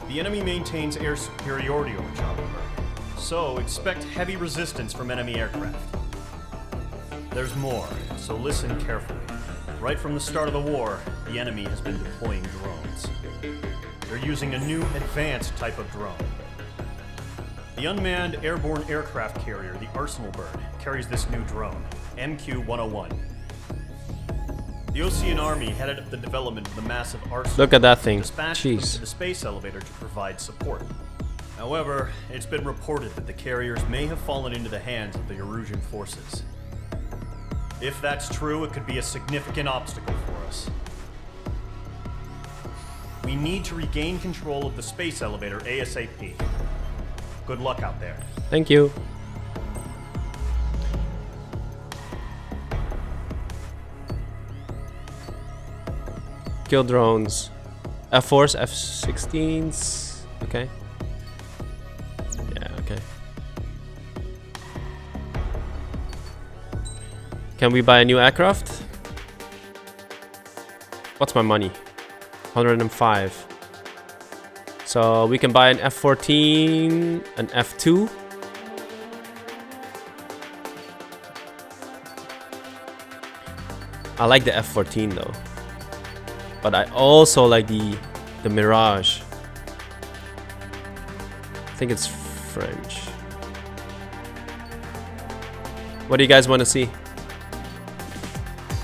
The enemy maintains air superiority over Schoppenberg, so expect heavy resistance from enemy aircraft. There's more, so listen carefully. Right from the start of the war, the enemy has been deploying drones. They're using a new advanced type of drone. The unmanned airborne aircraft carrier, the Arsenal Bird, carries this new drone, MQ-101. The Osean Army headed up the development of the massive Arsenal. Look at that thing. Dispatched them Jeez. to the space elevator to provide support. However, it's been reported that the carriers may have fallen into the hands of the Erusian forces. If that's true, it could be a significant obstacle for us. We need to regain control of the space elevator ASAP. Good luck out there. Thank you. Kill drones. F-4s, F-16s. Okay. Yeah, okay. Can we buy a new aircraft? What's my money? 105. So we can buy an F-14, an F-2. I like the F-14 though. But I also like the Mirage. I think it's French. What do you guys want to see?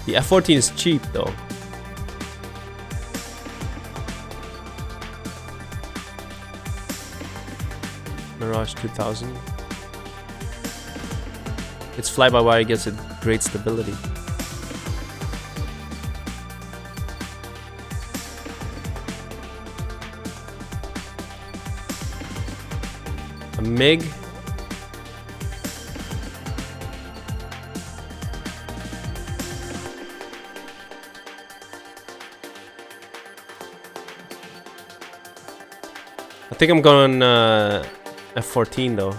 The F-14 is cheap though. Mirage 2000. Its fly-by-wire gets a great stability. A MiG. I think I'm going F-14 though.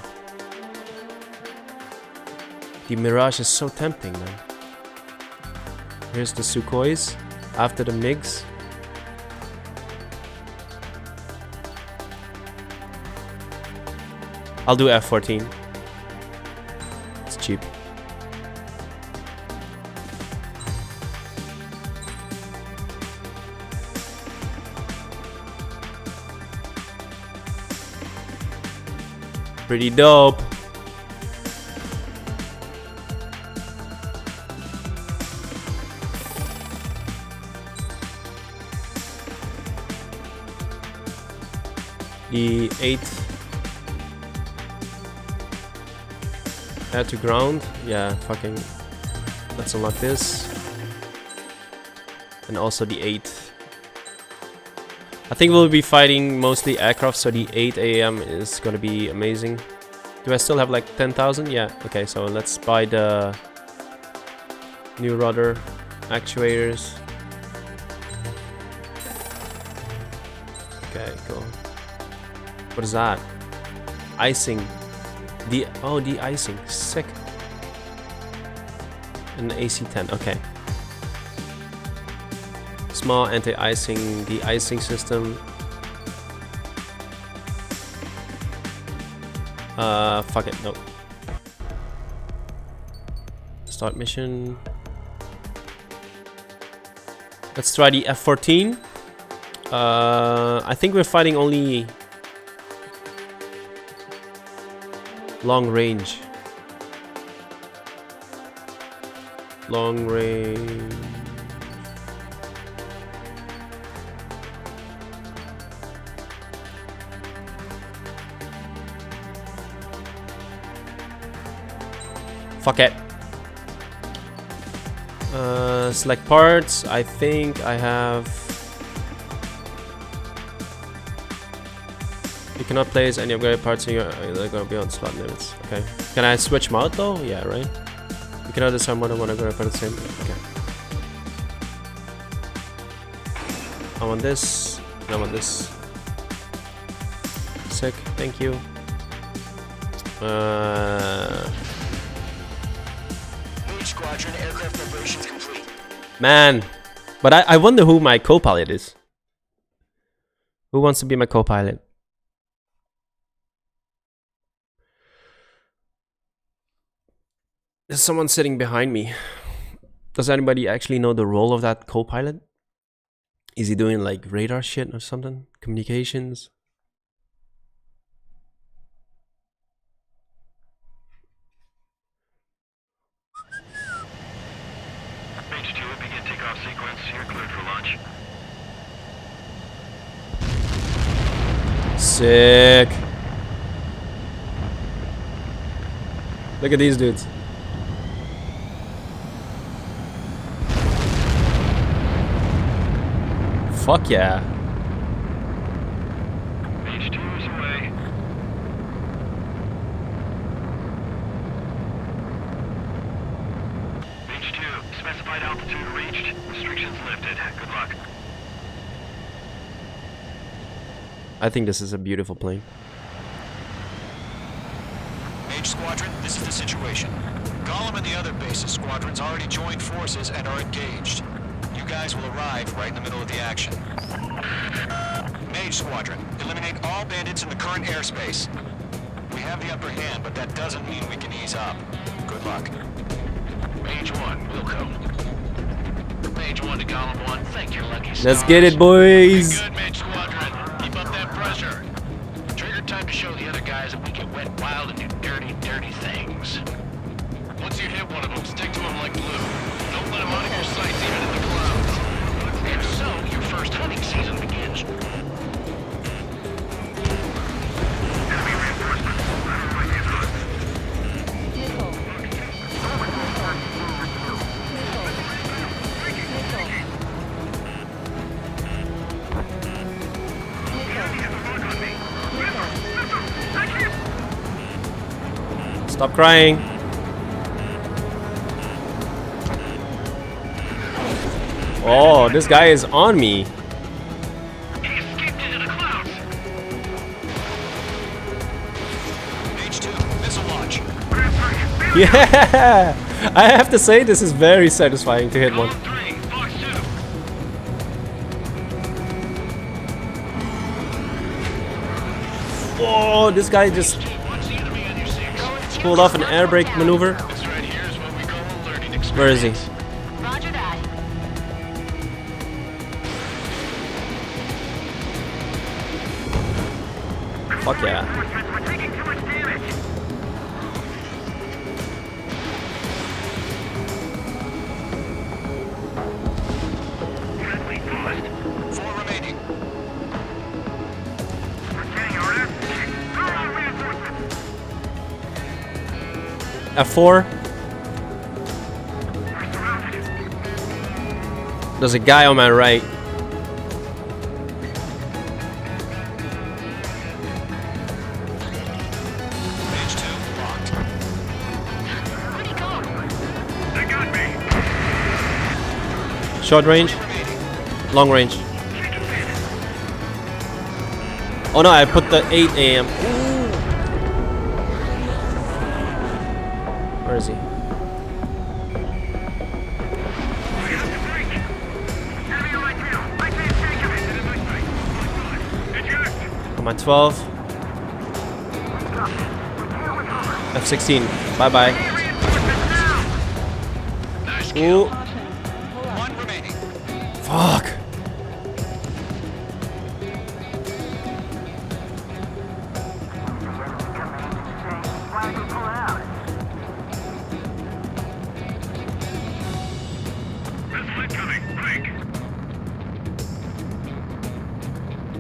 The Mirage is so tempting, man. Here's the Sukhois after the MiGs. I'll do F-14. It's cheap. Pretty dope. The 8th air to ground. Yeah, fucking. Let's unlock this. And also the 8th. I think we'll be fighting mostly aircraft, so the 8 AM is gonna be amazing. Do I still have like 10,000? Yeah, okay, so let's buy the new rudder actuators. Okay, cool. What is that? Icing. De-icing. Sick. And the AC-10. Okay. Small anti-icing. De-icing system. Fuck it. Nope. Start mission. Let's try the F-14. I think we're fighting only long range. Long range. Fuck it. Select parts. I think I have. You cannot place any upgraded parts in your. They're gonna be on slot limits. Okay. Can I switch them out though? Yeah, right. You cannot decide more than one upgraded part at the same. Okay. I want this. I want this. Sick. Thank you. Squadron aircraft preparations complete. Man, but I wonder who my co-pilot is. Who wants to be my co-pilot? There's someone sitting behind me. Does anybody actually know the role of that co-pilot? Is he doing like radar shit or something? Communications? H2, begin takeoff sequence. You're cleared for launch. Sick. Look at these dudes. Fuck yeah. H2 is away. H2, specified altitude reached. Restrictions lifted. Good luck. I think this is a beautiful plane. Mage Squadron, this is the situation. Gollum and the other bases squadrons already joined forces and are engaged. You guys will arrive right in the middle of the action. Mage Squadron, eliminate all bandits in the current airspace. We have the upper hand, but that doesn't mean we can ease up. Good luck. Mage 1, Wilco. Mage 1 to Gollum 1, thank your lucky stars. Let's get it, boys. Good, Mage Squadron. Keep up that pressure. Trigger time to show the other guys that we can wet wild and do dirty, dirty things. Once you hit one of them, stick to them like glue. Don't let them out of your sights even in the clouds. And so, your first hunting season begins. Stop crying. Oh, this guy is on me. He escaped into the clouds. Yeah! I have to say, this is very satisfying to hit one. Whoa, this guy just pulled off an air brake maneuver. Where is he? Roger that. Fuck yeah. We're taking too much damage. Friendly bust. 4 remaining. We're getting orders. Throw on reinforcements. F4. There's a guy on my right. Page 2 locked. Where'd he go? They got me. Short range. Long range. Oh no, I put the 8 AM. Where is he? I'm at 12. F16. Bye bye. Ooh. 1 remaining. Fuck.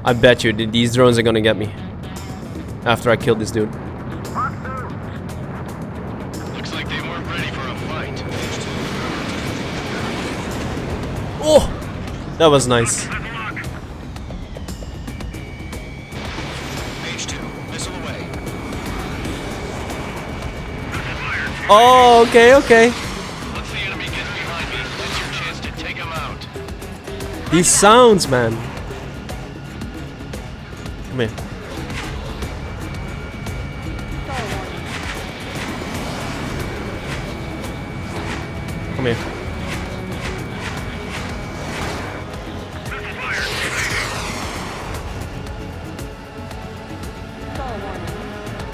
I bet you these drones are gonna get me after I kill this dude. Looks like they weren't ready for a fight. Oh, that was nice. Page 2, missile away. Oh, okay, okay. Once the enemy gets behind me, that's your chance to take him out. These sounds, man. Come here. Come here.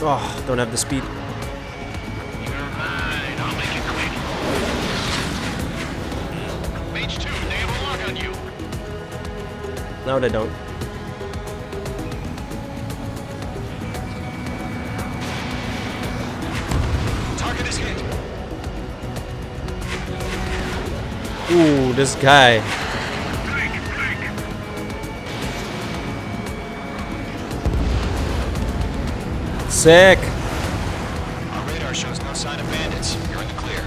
Oh, don't have the speed. You're mine. I'll make it quick. Page 2, they have a lock on you. No, they don't. Target is hit. Ooh, this guy. Sick. Our radar shows no sign of bandits. You're in the clear.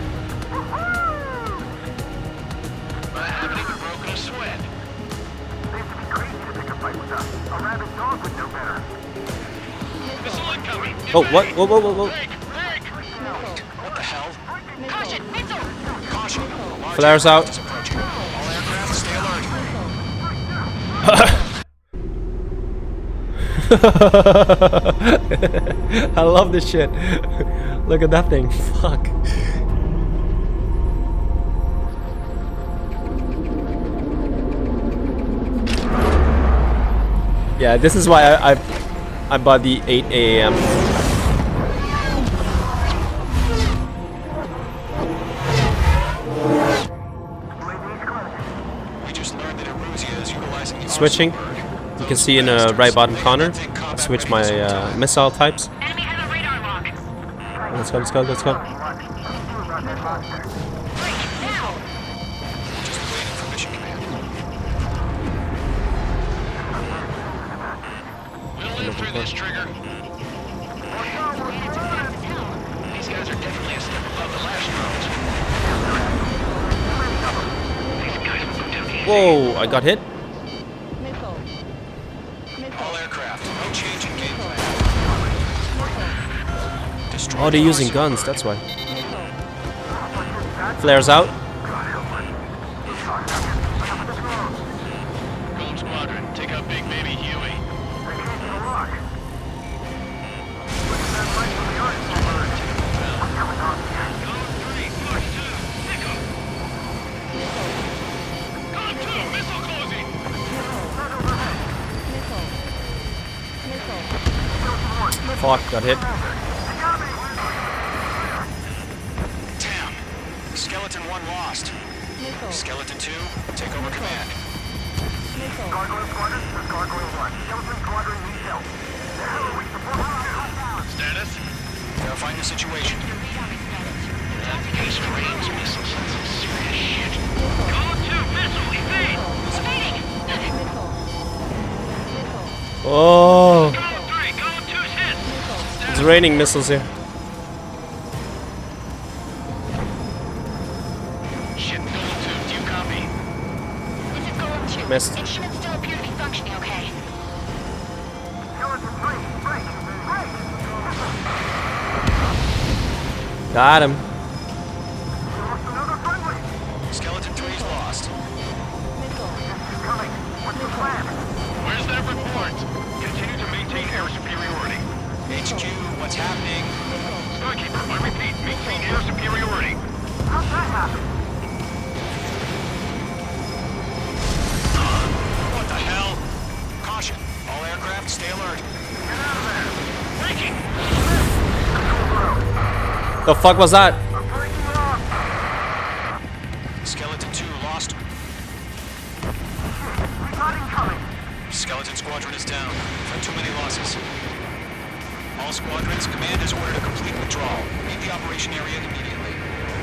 I haven't even broken a sweat. Seems to be crazy to pick a fight with us. A rabid dog would know better. Missile incoming. Oh, what? Whoa, whoa, whoa, whoa. What the hell? Caution, missile! Caution. A large Flares aircraft out. is approaching. All aircraft stay alert. I love this shit. Look at that thing. Fuck. Yeah, this is why I bought the 8 AM. We just learned that Eruzia is utilizing the Switching. You can see in the right bottom corner. I switch my missile types. Enemy has a radar lock. Let's go, let's go, let's go. Break, now! Just waiting for mission command. We'll live through this, Trigger. These guys are definitely a step above the last rounds. These guys will go down easy. Whoa, I got hit. All aircraft, no change in game plan. Destroy Oh, they're the using Osu guns, bird. that's why. Flares out. Gold Squadron, take out Big Baby Huey. Fuck, got hit. Tam, Skeleton 1 lost. Skeleton 2, take over command. Gargoyle Squadron, this is Gargoyle 1. Skeleton Squadron needs help. Status? Verifying the situation. That case range missiles and some serious shit. Column 2, missile, evade! Oh, Column 3, column 2's hit! it's raining missiles here. Shit, column 2, do you copy? This is Golem 2. Missed. Instruments still appear to be functioning okay. Skeleton 3, break! Got him. Lost another friendly! Skeleton 3's lost. Coming! What's the plan? Where's that report? Continue to maintain air superiority. HQ, what's happening? Skykeeper, I repeat, maintain air superiority. How'd that happen? What the hell? Caution, all aircraft stay alert. Get out of there! Breaking! The fuck was that? I'm breaking off! Skeleton 2 lost. We got incoming! Skeleton Squadron is down. For too many losses. All squadrons, command is ordered a complete withdrawal. Leave the operation area immediately.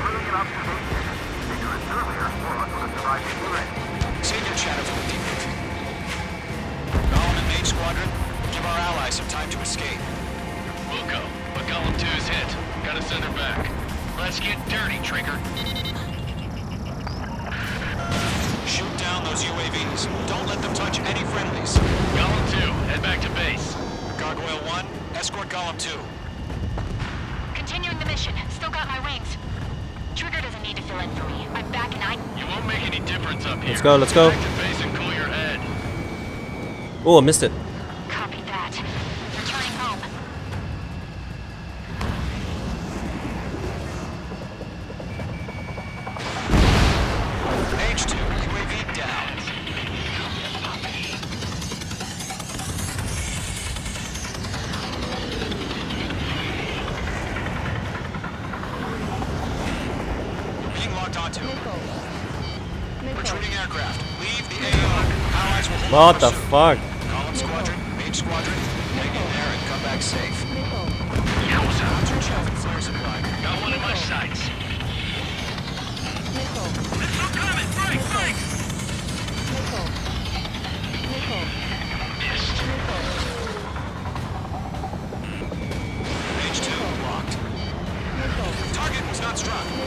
Brilliant observation. Vigorous earlier, or us would have survived anyway. Save your chatter for the debriefing. Golem and Mage Squadron, give our allies some time to escape. We'll go, but column 2's hit. Gotta send her back. Let's get dirty, Trigger. Shoot down those UAVs. Don't let them touch any friendlies. Golem 2, head back to base. Gargoyle 1, escort Golem 2. Continuing the mission. Still got my wings. Trigger doesn't need to fill in for me. I'm back and You won't make any difference up here. Let's go, let's go. Back to base and cool your head. Oh, I missed it. copy that. Returning home. H2, UAV down. Being locked onto. Retreating aircraft. Leave the AO. Allies will hold What the pursuit. fuck? Column Squadron, Mage Squadron, hang in there and come back safe. Yowza. Roger traffic flares in line. Got one in my sights. Missile coming! Break! Break! Missed. Mage 2 blocked. Target was not struck. More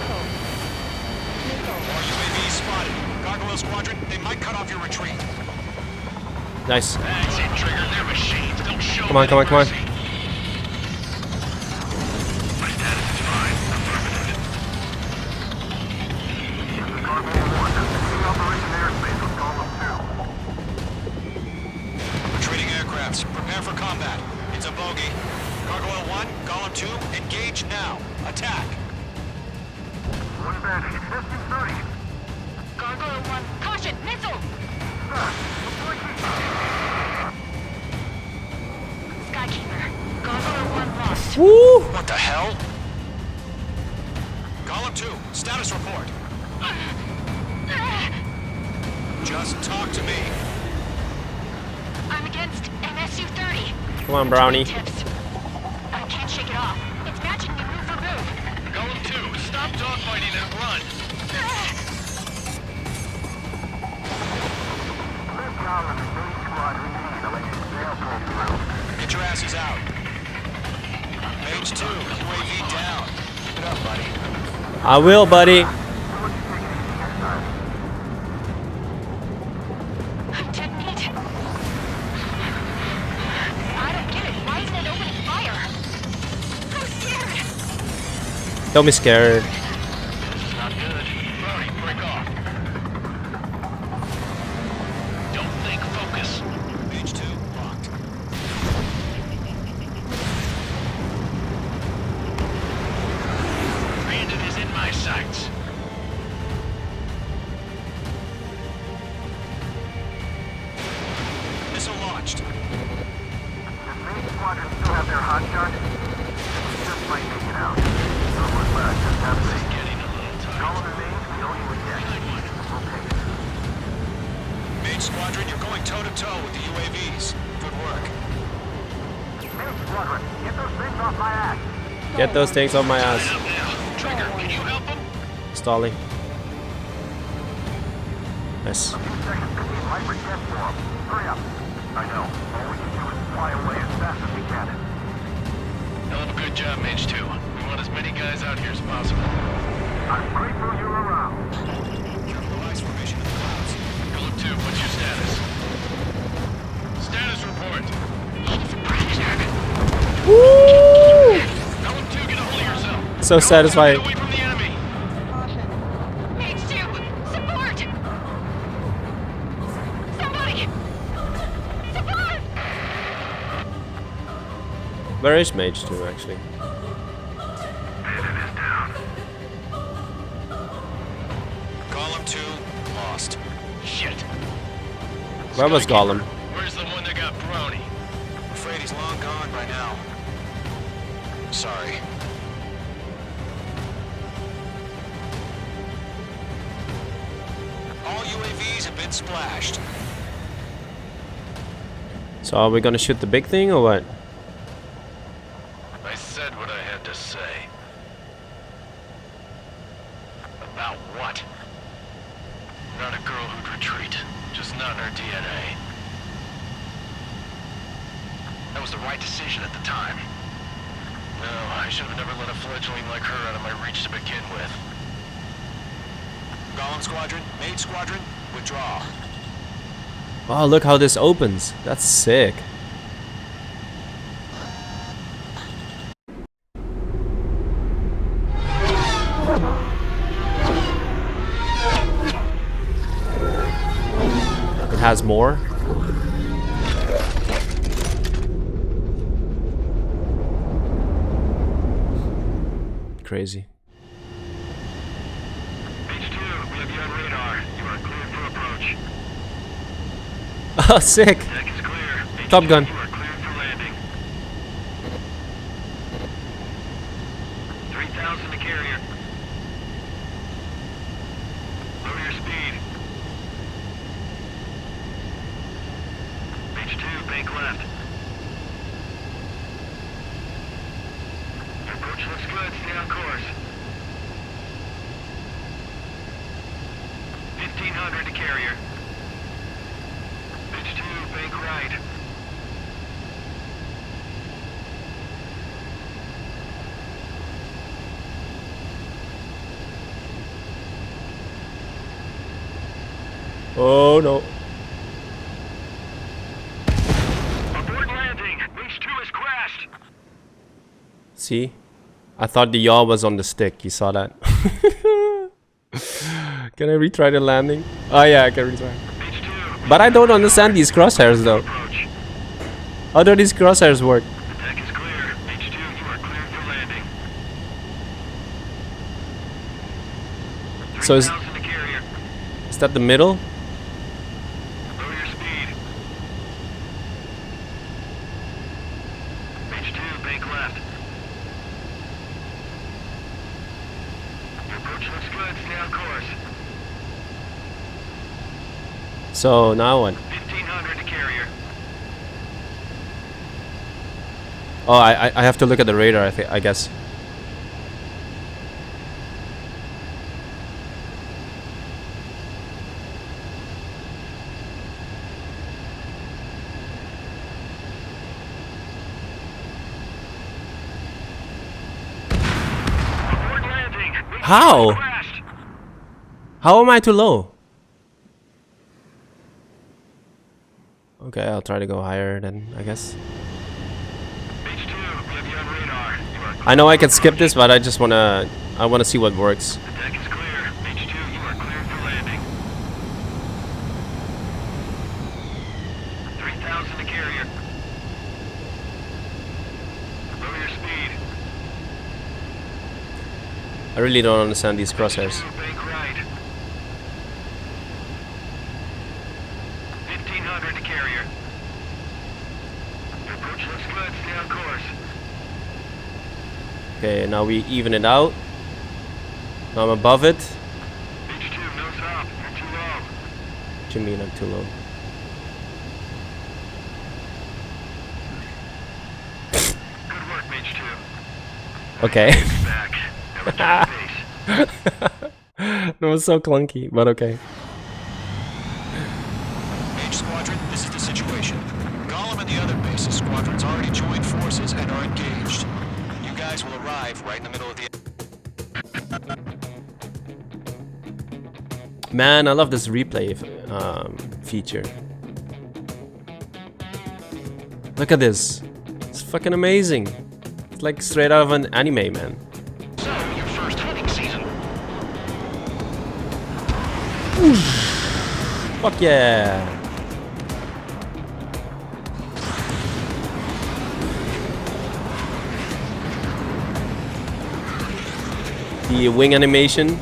UAVs spotted. Gargoyle Squadron, they might cut off your retreat. Nice. That's it, Trigger. They're machines. Don't show Come on, come on, come on. mercy. My status is fine. Affirmative. Gargoyle 1, continuing Operation Airspace with Golem 2. Retreating aircrafts, prepare for combat. It's a bogey. Gargoyle 1, Golem 2, engage now. Attack. One bandit, distance 30. Gargoyle 1. Caution! Missile! Skykeeper. Gargoyle 1 lost. Woo! What the hell? Golem 2, status report. Just talk to me. I'm against MSU-30. Come on, Brownie. Tips. I can't shake it off. It's matching me move for move. Golem 2, stop dogfighting and run. This Golem is main squad we need to let you sail through. Get your asses out. Mage 2, UAV down. Get up, buddy. I will, buddy. I'm dead meat. I don't get it. Why isn't it opening fire? I'm scared. Don't be scared. This is not good. Brody, break off. Don't think, focus. Mage 2, locked. Bandit is in my sights. Missile launched. This main squadron still has out there, hotshot? Just might make it out. Someone left. Just have a seat. Getting a little tight. Call them names, we owe you a debt. We'll pay it. Mage Squadron, you're going toe-to-toe with the UAVs. Good work. Mage Squadron, get those things off my ass. Get those things off my ass. Up now. Trigger, can you help him? Stalling. Nice. A few seconds to keep hyper jet for them. Hurry up. I know. All we can do is fly away as fast as we can. Hell of a good job, Mage 2. We want as many guys out here as possible. I'm grateful you're around. Careful ice formation in the clouds. Philip 2, what's your status? Status report. He's a predator. Woo! Philip 2, get a hold of yourself. So satisfying. Get away from the enemy. Mage 2, support! Somebody! Support! Where is Mage 2 actually? Golem 2, lost. Shit. Where was Gollum? Where's the one that got brony? I'm afraid he's long gone by now. Sorry. All UAVs have been splashed. So are we gonna shoot the big thing or what? I said what I had to say. About what? Not a girl who'd retreat. Just not in her DNA. That was the right decision at the time. No, I should have never let a fledgling like her out of my reach to begin with. Golem Squadron, Mage Squadron, withdraw. Oh, look how this opens. That's sick. It has more. Crazy. Mage 2, we have you on radar. You are cleared for approach. Oh, sick. Deck is clear. Mage Top 2, gun. You are cleared for landing. 3,000 to carrier. Lower your speed. Mage 2, bank left. Your approach looks good. Stay on course. 1,500 to carrier. Mage 2, bank right. Oh no. Abort landing. Mage 2 has crashed. See? I thought the yaw was on the stick. You saw that? Can I retry the landing? Oh yeah, I can retry. Mage 2. But I don't understand these crosshairs though. Approach. How do these crosshairs work? The deck is clear. Mage 2, you are cleared for landing. So is 3,000 to carrier. that the middle? Lower your speed. Mage 2, bank left. Your approach looks good. Stay on course. So now what? 1,500 to carrier. Oh, I have to look at the radar. I guess. Abort landing. Mage 2 How? crashed. How am I too low? Okay, I'll try to go higher then, I guess. Mage 2, we have you on radar. You are I know I can skip this, but I wanna see what works. The deck is clear. Mage 2, you are cleared for landing. 3,000 to carrier. Lower your speed. I really don't understand these crosshairs. Bank right. 1,500 to carrier. Your approach looks good. Stay on course. Okay, now we even it out. Now I'm above it. H2, no stop. You're too low. What do you mean I'm too low? Good work, Mage 2. Okay. Back. Now return to base. That was so clunky, but okay. Mage Squadron, this is the situation. Gollum and the other bases squadrons already joined forces and are engaged. You guys will arrive right in the middle of the... Man, I love this replay feature. Look at this. It's fucking amazing. It's like straight out of an anime, man. So, your first hunting season. Fuck yeah. The wing animation.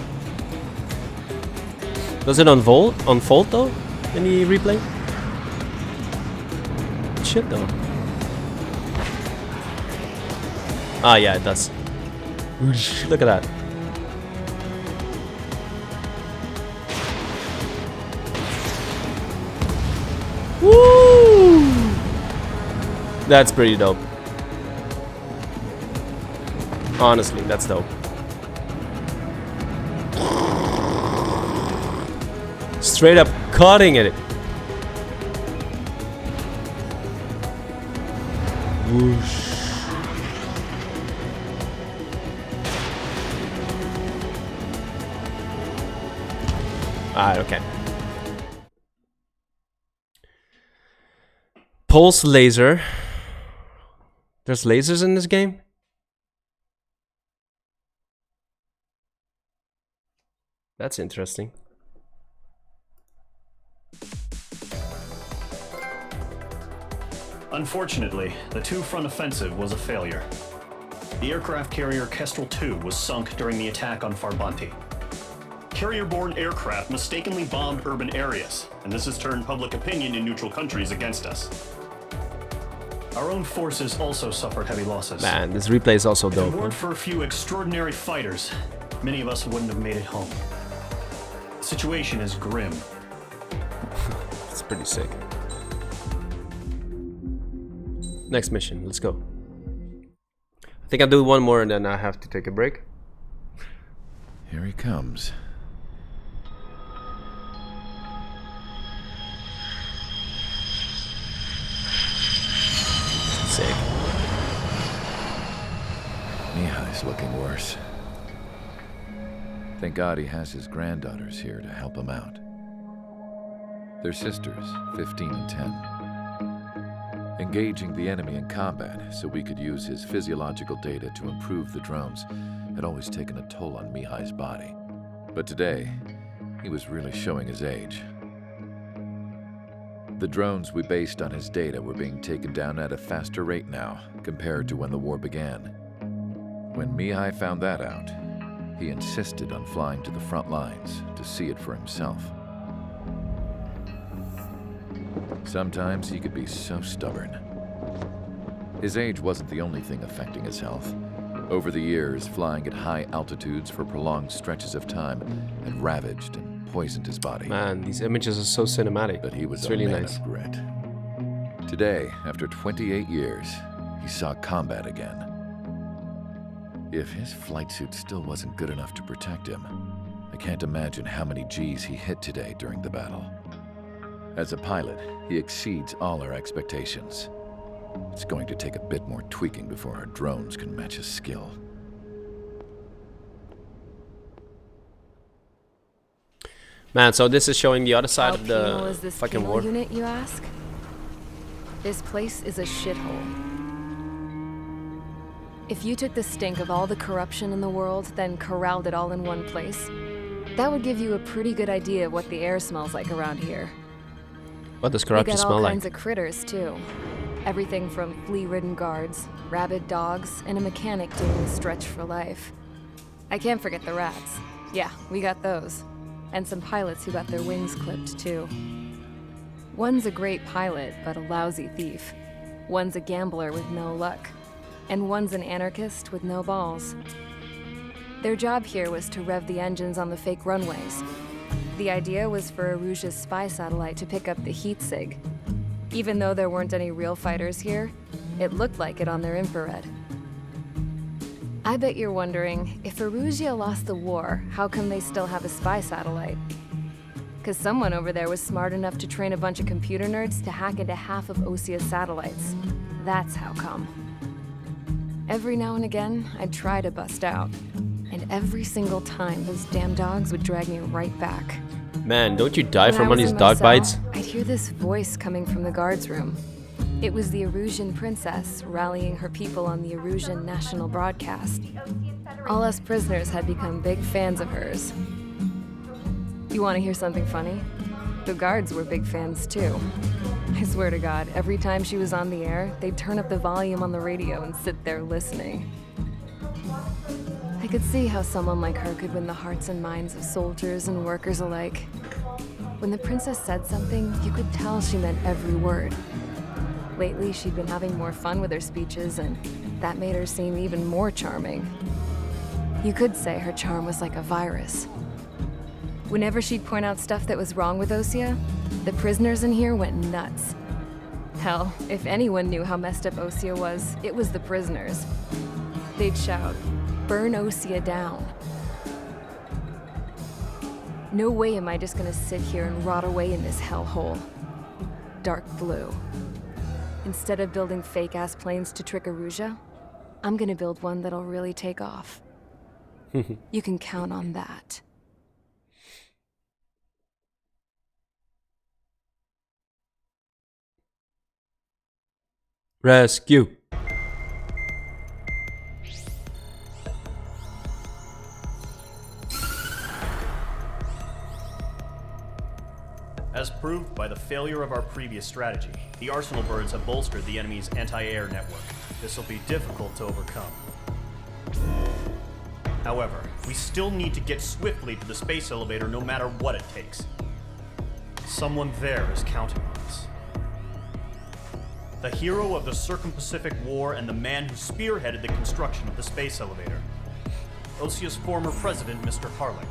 Does it unfold though in the replay? Shit though. Ah yeah, it does. Look at that. Woo! That's pretty dope. Honestly, that's dope. Straight up cutting at it. Whoosh. Alright, okay. Pulse laser. There's lasers in this game? That's interesting. Unfortunately, the two-front offensive was a failure. The aircraft carrier Kestrel II was sunk during the attack on Farbanti. Carrier-borne aircraft mistakenly bombed urban areas, and this has turned public opinion in neutral countries against us. Our own forces also suffered heavy losses. Man, this replay is also If dope. it weren't for a few extraordinary fighters, many of us wouldn't have made it home. The situation is grim. It's pretty sick. Next mission, let's go. I think I'll do one more and then I have to take a break. Here he comes. Sick. Mihai's looking worse. Thank God he has his granddaughters here to help him out. They're sisters, 15 and 10. Engaging the enemy in combat so we could use his physiological data to improve the drones had always taken a toll on Mihai's body. But today, he was really showing his age. The drones we based on his data were being taken down at a faster rate now compared to when the war began. When Mihai found that out, he insisted on flying to the front lines to see it for himself. Sometimes he could be so stubborn. His age wasn't the only thing affecting his health. Over the years, flying at high altitudes for prolonged stretches of time had ravaged and poisoned his body. Man, these images are so cinematic. But he was it's a really man nice. of grit. Today, after 28 years, he saw combat again. If his flight suit still wasn't good enough to protect him, I can't imagine how many G's he hit today during the battle. As a pilot, he exceeds all our expectations. It's going to take a bit more tweaking before our drones can match his skill. Man, so this is showing the other side How of penal the is this fucking penal war. unit, you ask? This place is a shithole. If you took the stink of all the corruption in the world, then corralled it all in one place, that would give you a pretty good idea of what the air smells like around here. What does We corruption got smell all like? kinds of critters, too. Everything from flea-ridden guards, rabid dogs, and a mechanic doing the stretch for life. I can't forget the rats. Yeah, we got those. And some pilots who got their wings clipped, too. One's a great pilot, but a lousy thief. One's a gambler with no luck. and one's an anarchist with no balls. Their job here was to rev the engines on the fake runways. The idea was for Erusia's spy satellite to pick up the heat sig. Even though there weren't any real fighters here, it looked like it on their infrared. I bet you're wondering, if Erusia lost the war, how come they still have a spy satellite? Because someone over there was smart enough to train a bunch of computer nerds to hack into half of Osia's satellites. That's how come. Every now and again, I'd try to bust out. And every single time, those damn dogs would drag me right back. Man, don't you die from one of these in my dog cell, bites? I'd hear this voice coming from the guards room. It was the Erusian princess rallying her people on the Erusian national broadcast. All us prisoners had become big fans of hers. You want to hear something funny? The guards were big fans too. I swear to God, every time she was on the air, they'd turn up the volume on the radio and sit there listening. I could see how someone like her could win the hearts and minds of soldiers and workers alike. When the princess said something, you could tell she meant every word. Lately, she'd been having more fun with her speeches, and that made her seem even more charming. You could say her charm was like a virus. Whenever she'd point out stuff that was wrong with Osia, the prisoners in here went nuts. Hell, if anyone knew how messed up Osia was, it was the prisoners. They'd shout, "Burn Osia down." No way am I just gonna sit here and rot away in this hellhole. Dark blue. Instead of building fake-ass planes to trick Erusia, I'm gonna build one that'll really take off. You can count on that. Rescue. As proved by the failure of our previous strategy, the Arsenal birds have bolstered the enemy's anti-air network. This will be difficult to overcome. However, we still need to get swiftly to the space elevator no matter what it takes. Someone there is counting on us. The hero of the Circum-Pacific War and the man who spearheaded the construction of the space elevator. Osia's former president, Mr. Harling.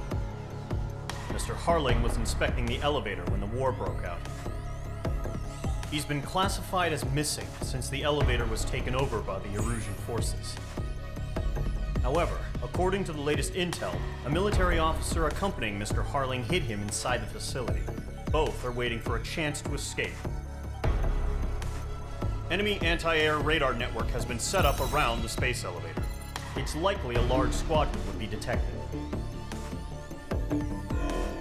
Mr. Harling was inspecting the elevator when the war broke out. He's been classified as missing since the elevator was taken over by the Erusian forces. However, according to the latest intel, a military officer accompanying Mr. Harling hid him inside the facility. Both are waiting for a chance to escape. Enemy anti-air radar network has been set up around the space elevator. It's likely a large squadron would be detected.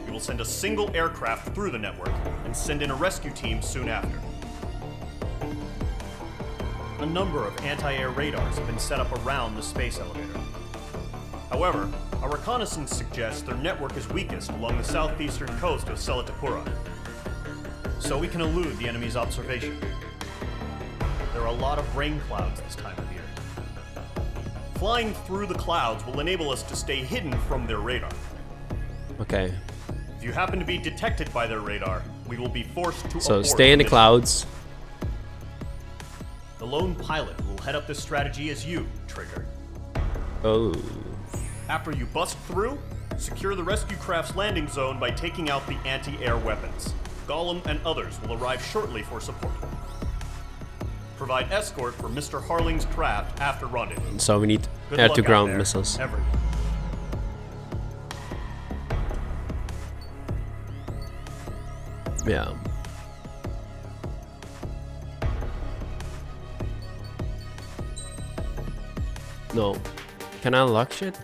We will send a single aircraft through the network and send in a rescue team soon after. A number of anti-air radars have been set up around the space elevator. However, our reconnaissance suggests their network is weakest along the southeastern coast of Selatapura, so we can elude the enemy's observation. There are a lot of rain clouds this time of year. Flying through the clouds will enable us to stay hidden from their radar. Okay. If you happen to be detected by their radar, we will be forced to So abort stay in the mission. clouds. The lone pilot who will head up this strategy is you, Trigger. Oh. After you bust through, secure the rescue craft's landing zone by taking out the anti-air weapons. Gollum and others will arrive shortly for support. Provide escort for Mr. Harling's craft after rendezvous. So we need Good luck out air-to-ground there, missiles. everyone. Yeah. No. Can I unlock shit?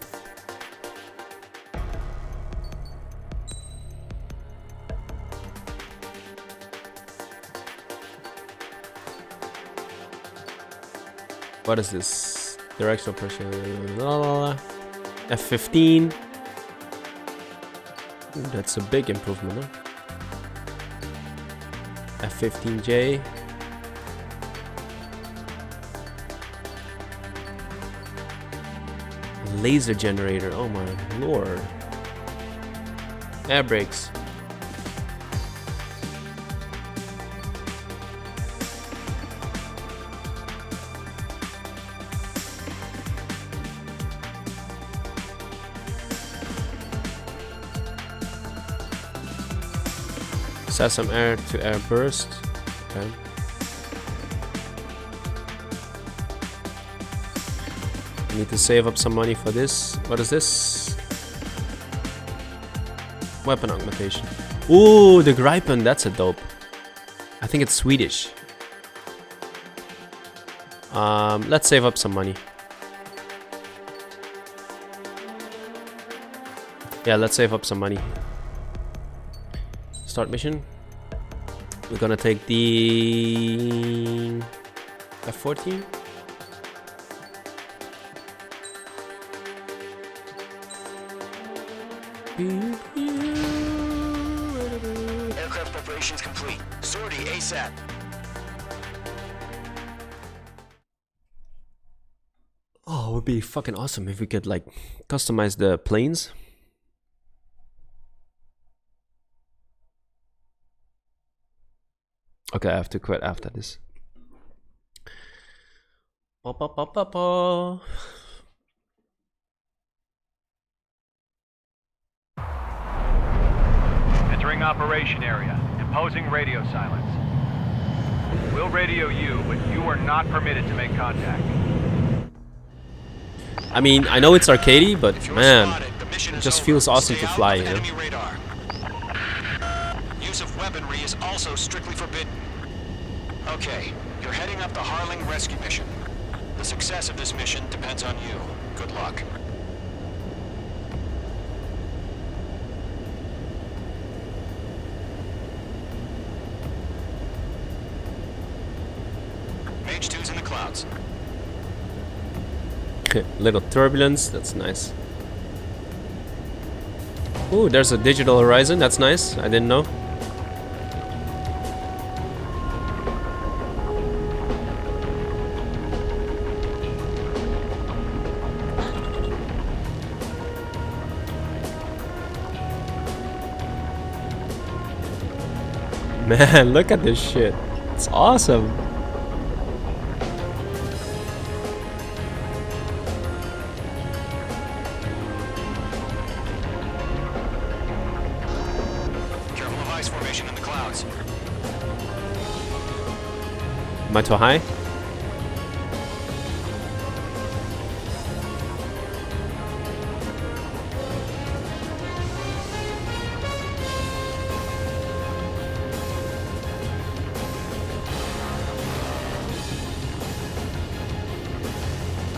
What is this? Directional pressure. La, la, la. F15. Ooh, that's a big improvement, huh? F15J. Laser generator. Oh my lord. Air brakes. Set some air-to-air burst. Okay. Need to save up some money for this. What is this? Weapon augmentation. Ooh, the Gripen, that's a dope. I think it's Swedish. Let's save up some money. Yeah, let's save up some money. Start mission. We're gonna take the F-14. Aircraft preparations complete. Sortie ASAP. Oh, it would be fucking awesome if we could like customize the planes. Okay, I have to quit after this. Entering operation area. Imposing radio silence. We'll radio you, but you are not permitted to make contact. I mean, I know it's arcadey, but man, it just feels awesome to fly, you know? Use of weaponry is also strictly forbidden. Okay, you're heading up the Harling rescue mission. The success of this mission depends on you. Good luck. Mage 2's in the clouds. Little turbulence, that's nice. Ooh, there's a digital horizon, that's nice. I didn't know. Man, look at this shit. It's awesome. Careful of ice formation in the clouds. Am I too high?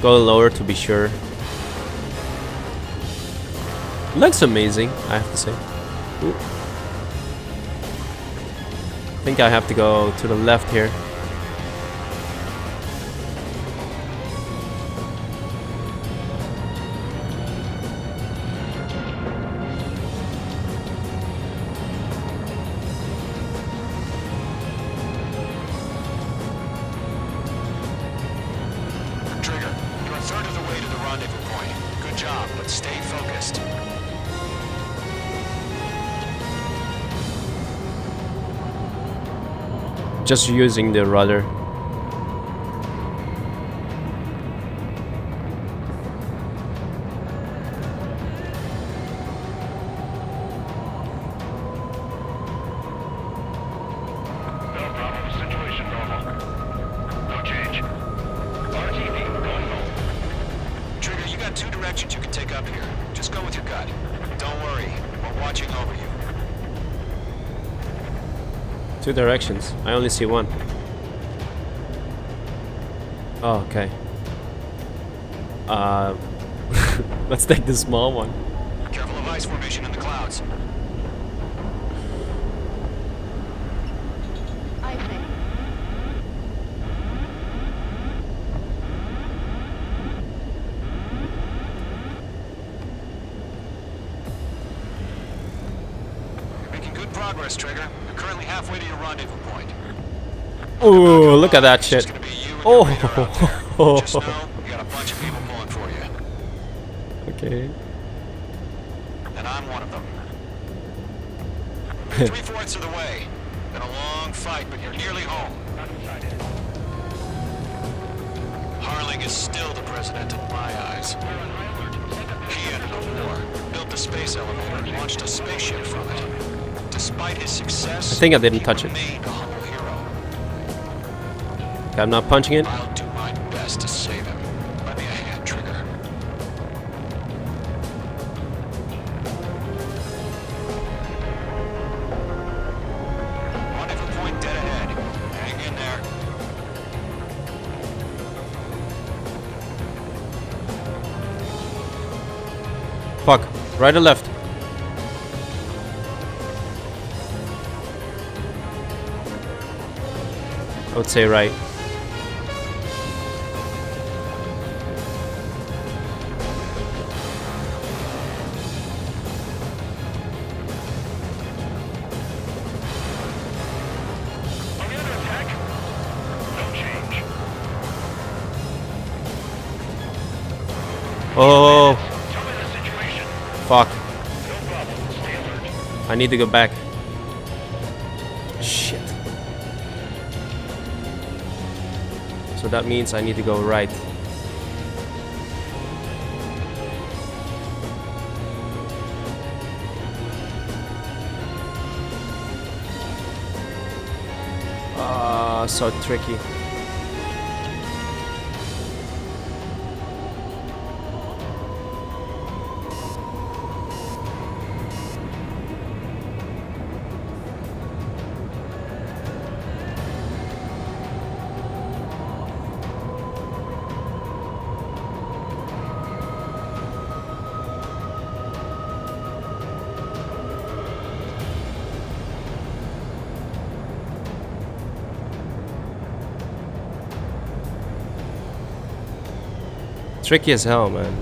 Go lower to be sure. Looks amazing, I have to say. Ooh. I think I have to go to the left here. Just using the rudder. Two directions. I only see one. Oh, okay. Let's take the small one. Careful of ice formation in the clouds. You're making good progress, Trigger. You're currently halfway to your rendezvous point. Oh, look at that shit. Oh. Just know you got a bunch of people pulling for you. Okay. And I'm one of them. 3/4 of the way. Been a long fight, but you're nearly home. Harling is still the president in my eyes. He ended the war, built the space elevator, and launched a spaceship from it. Despite his success, I think I didn't touch it. remained a humble hero. Okay, I'm not punching it. I'll do my best to save him. Lend me a hand, Trigger. Rendezvous point dead ahead. Hang in there. Fuck. Right or left? I would say right. Are we under attack? No change. Oh, Tell me the situation. fuck. No problem. Stay alert. I need to go back. Shit. So that means I need to go right. Ah, so tricky. Tricky as hell, man.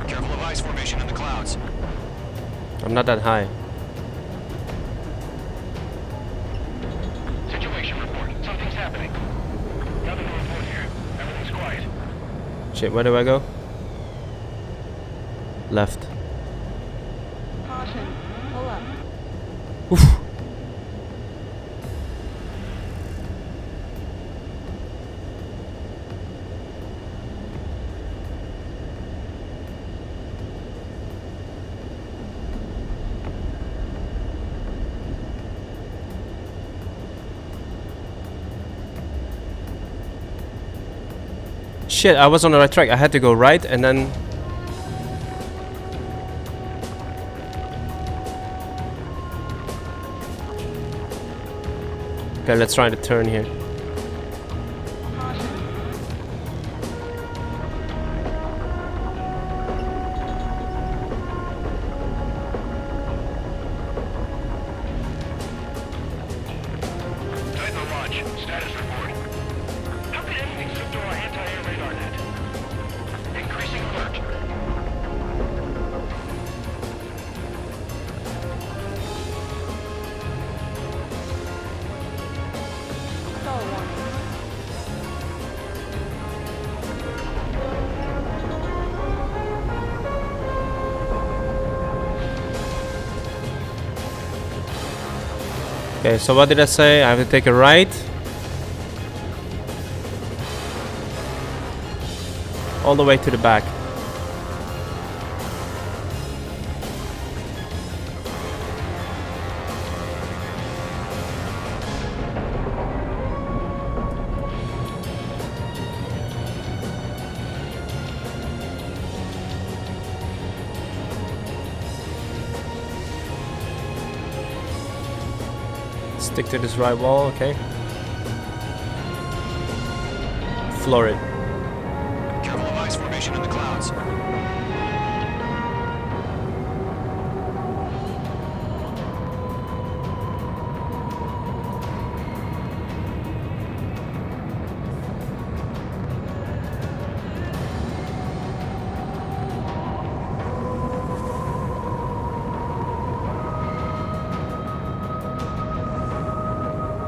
Careful of ice formation in the clouds. I'm not that high. Situation report. Something's happening. Nothing to report here. Everything's quiet. Shit, where do I go? Left. Caution. Pull up. Oof. Shit, I was on the right track. I had to go right and then... Okay, let's try to turn here. Titan launch. Status report. How could anything slip through our anti-air radar net? Increasing alert. Stall warning. Okay, so what did I say? I have to take a right. All the way to the back. Stick to this right wall, okay. Floor it. Careful of ice formation in the clouds.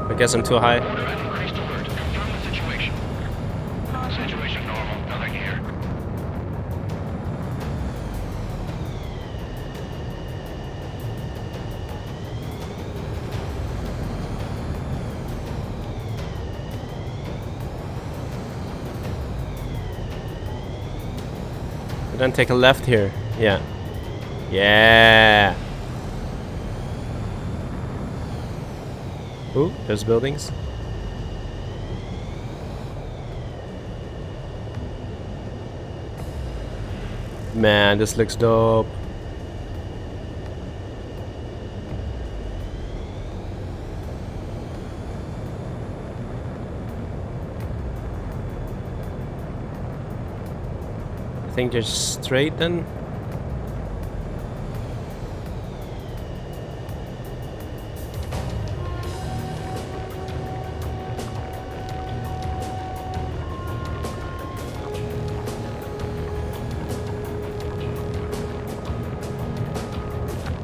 I guess I'm too high. Increased alert. Confirm the situation. Situation normal. Nothing here. And then take a left here. Yeah. Yeah. Ooh, there's buildings. Man, this looks dope. I think they're straight then.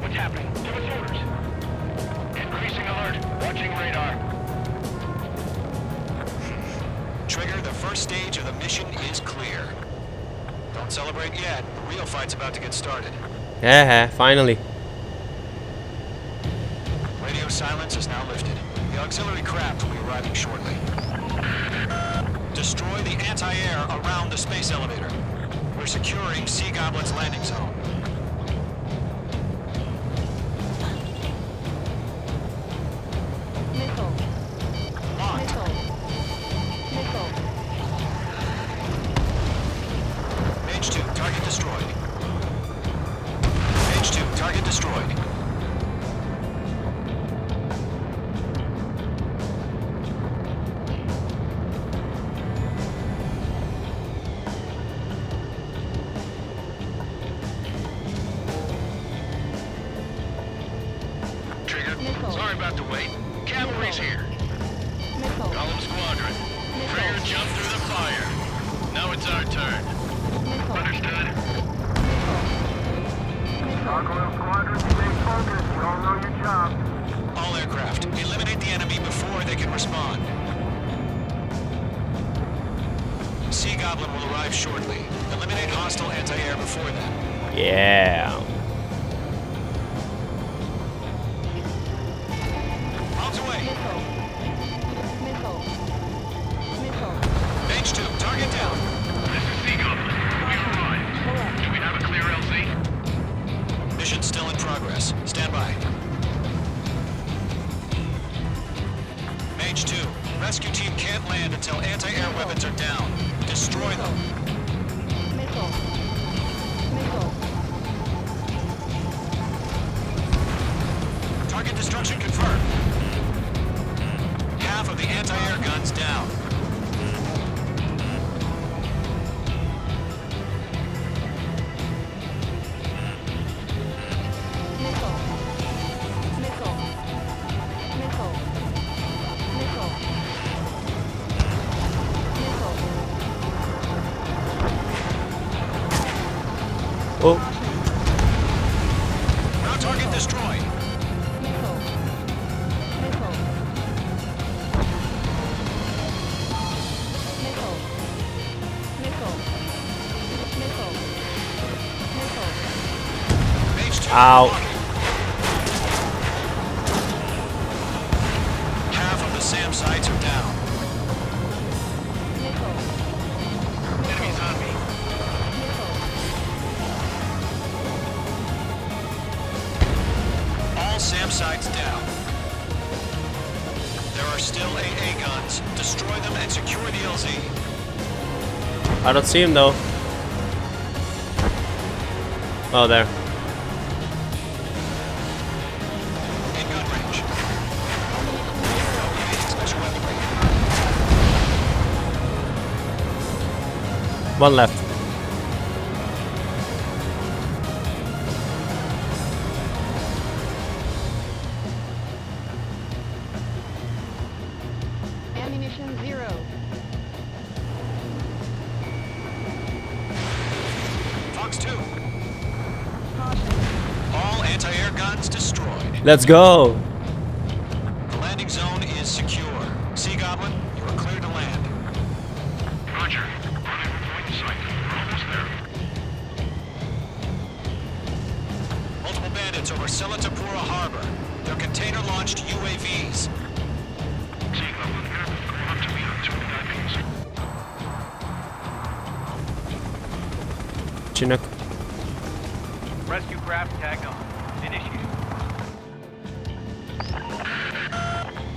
What's happening? Give us orders. Increasing alert. Watching radar. Trigger, the first stage of the mission is clear. Don't celebrate yet. The real fight's about to get started. Yeah, finally. Radio silence is now lifted. The auxiliary craft will be arriving shortly. Destroy the anti-air around the space elevator. We're securing Sea Goblin's landing zone. Missile. Locked. Missile. Missile. Mage 2, target destroyed. Mage 2, target destroyed. Trigger. Missile. Sorry about the wait. Cavalry's here. Missile. Column Squadron. Trigger jumped through the fire. Now it's our turn. Missile. Understood. Missile. Squadron, stay focused. You all know your job. All aircraft, eliminate the enemy before they can respond. Sea Goblin will arrive shortly. Eliminate hostile anti-air before then. Yeah. Bombs away. Missile. Missile. Missile. Mage 2, target down. This is Sea Goblin. We arrived. Do we have a clear LZ? Mission still in progress. Stand by. Mage 2, rescue team can't land until anti-air weapons are down. Destroy them. Missile. Missile. Target destruction confirmed. Half of the anti-air guns down. Missile. Missile. Missile. Missile. Missile. Oh, Ground target destroyed. Missile. Missile. Missile. Missile. Missile. Missile. Mage 2. Ow. Half of the SAM sites are down. Missile. Enemies on me. Missile. All SAM sites down. There are still AA guns. Destroy them and secure the LZ. I don't see him though. Oh, there. In gun range. Special weaponry. One left. Ammunition 0. Fox 2. Caution. All anti-air guns destroyed. Let's go. The landing zone is secure. Sea Goblin, you are clear to land. Roger. Rendezvous point in sight. We're almost there. Multiple bandits over Selatapura Harbor. They're container-launched UAVs. Sea Goblin here. Going up to meet on 2 IPs. Chinook. Rescue craft tagged on. Initiate.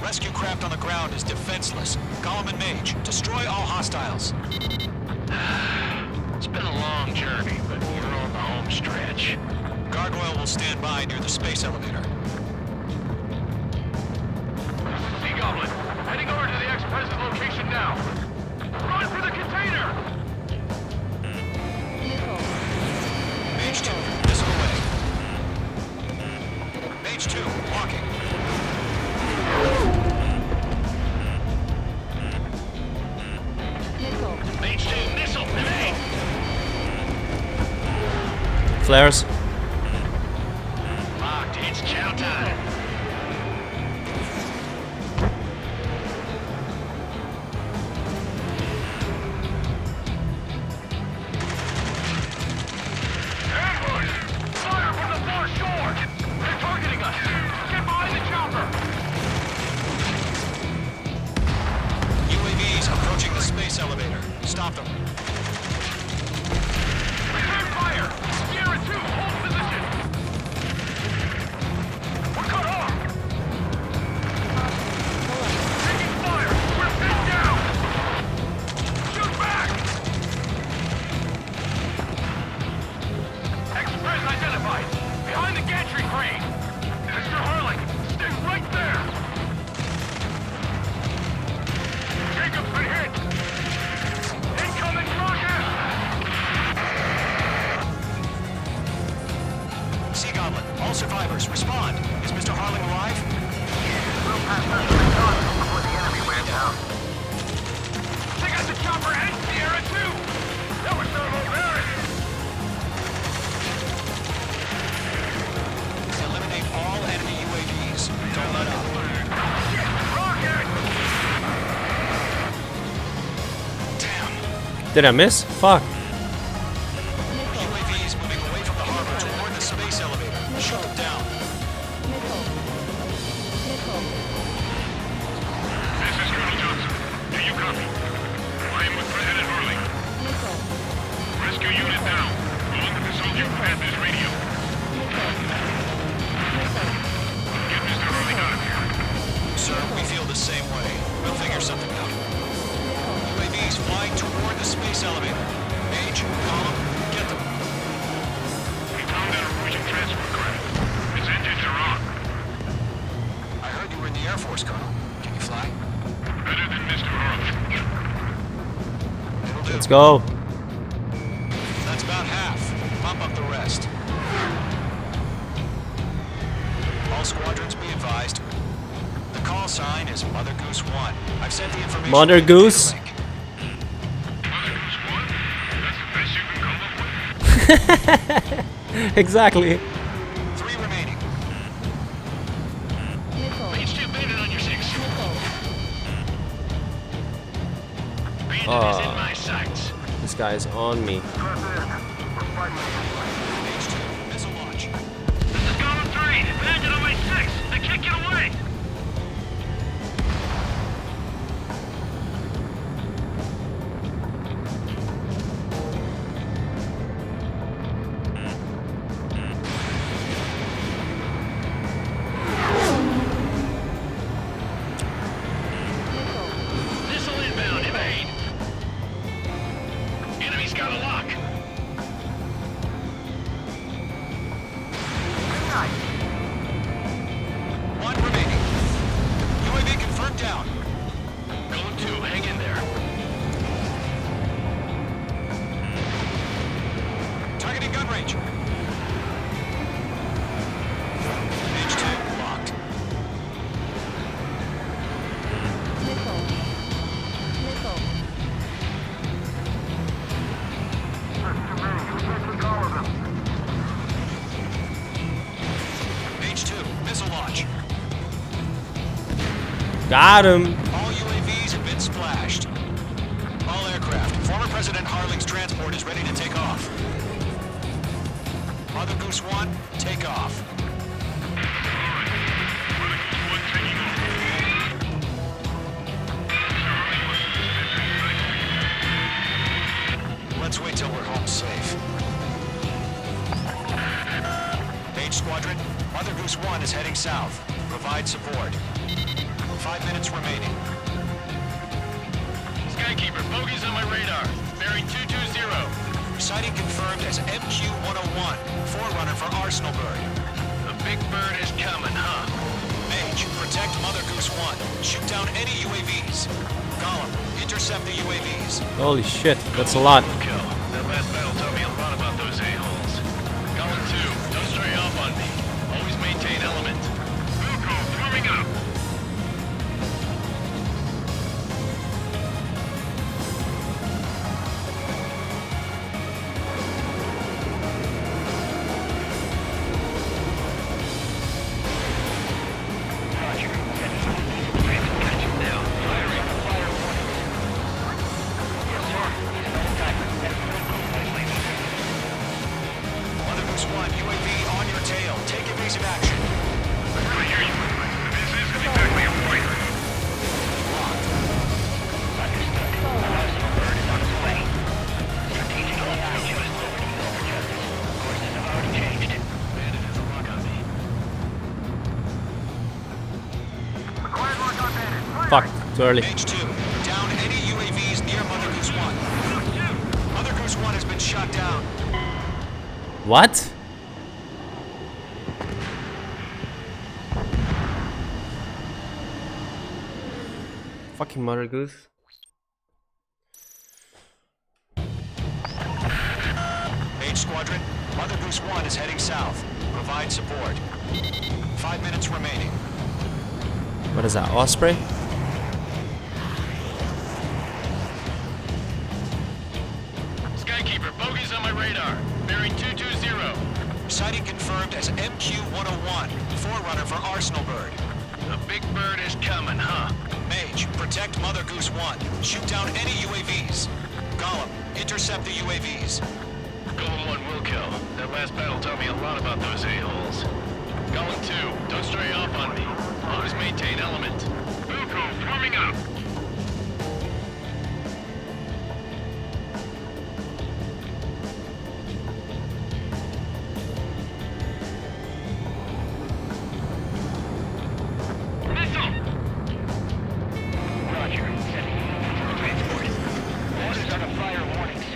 rescue craft on the ground is defenseless. Gollum and Mage, destroy all hostiles. It's been a long journey, but we're on the home stretch. Gargoyle will stand by near the space elevator. Sea Goblin, heading over to the X-Press's location now. Run for the container! Missile. Mage 2, missile away. Mage 2, walking. Missile. Mage 2, missile, evade! Flares. Locked, it's chow time. Ambush! Fire from the far shore! They're targeting us! Get behind the chopper! UAVs approaching the space elevator. Stop them. Return fire! Sierra 2, hold position! We're cut off! Taking fire! We're pinned down! Shoot back! Express identified! Behind the gantry crane! Mr. Harling, stay right there! Jacob's been hit! Incoming rocket! Sea Goblin, all survivors, respond. Is Mr. Harling alive? They got the chopper and Sierra too! That was thermobarrier! Eliminate all enemy UAVs. Don't let up. Rocket! Damn. Did I miss? Fuck. UAVs moving away from the harbor toward the space elevator. Shoot them down. Missile. Missile. This is Colonel Johnson. Do you copy? I am with President Harling. Missile. Rescue unit down. Along with the soldier who has this radio. Get Mr. Harling out of here. Sir, we feel the same way. We'll figure something out. UAVs flying toward the space elevator. Mage, Gollum, get them. We found that Erusian transport craft. Its engines are on. I heard you were in the Air Force, Colonel. Can you fly? Better than Mr. Harling. It'll do. Let's go. That's about half. Pump up the rest. All squadrons be advised. The call sign is Mother Goose 1. I've sent the information. Mother to the Goose? link. Mother Goose 1? That's the best you can come up with? Exactly. 3 remaining. Missile. Mage 2 bandit on your 6. Bandit is in my sights. This guy is on me. Mage 2, missile launch. This is Gollum 3. Bandit on my 6. They can't get away. Missile inbound. Evade. Enemy's got a lock. One remaining. UAV confirmed down. Golem 2, hang in there. Targeting gun range. Mage 2 locked. Missile. Missile. Mage 2, missile launch. Got him. All UAVs have been splashed. All aircraft. Former President Harling's transport is ready to take off. Mother Goose 1, take off. Let's wait till we're home safe. Mage Squadron, Mother Goose 1 is heading south. Provide support. 5 minutes remaining. Skykeeper, bogey's on my radar. Bearing 220. Sighting confirmed as MQ-101, forerunner for Arsenalburg. The big bird is coming, huh? Mage, protect Mother Goose 1. Shoot down any UAVs. Gollum, intercept the UAVs. Holy shit, that's a lot. Kill. That last battle taught me a lot about those a-holes. Gollum 2, don't stray off on me. Always maintain element. Vuko, warming up. Mother Goose 1, UAV on your tail. Take evasive action. I hear you. This isn't exactly a point. Understood. Arsenalburg is on its way. Strategic AI chose liberty over justice. Courses have already changed. Bandit has a lock on me. Acquired lock on Bandit. Fuck, too early. Mage 2, down any UAVs near Mother Goose 1. Mother Goose 1 has been shot down. What? Fucking Mother Goose. Mage Squadron, Mother Goose 1 is heading south. Provide support. 5 minutes remaining. What is that, Osprey? Skykeeper, bogey's on my radar. Bearing 220. Sighting confirmed as MQ-101, forerunner for Arsenalburg. The big bird is coming, huh? Mage, protect Mother Goose 1. Shoot down any UAVs. Gollum, intercept the UAVs. Golem 1 will kill. That last battle taught me a lot about those a-holes. Golem 2, don't stray off on me. Always maintain element. Vuko, warming up. Missile! Roger, sending transport. Orders on the fire warnings.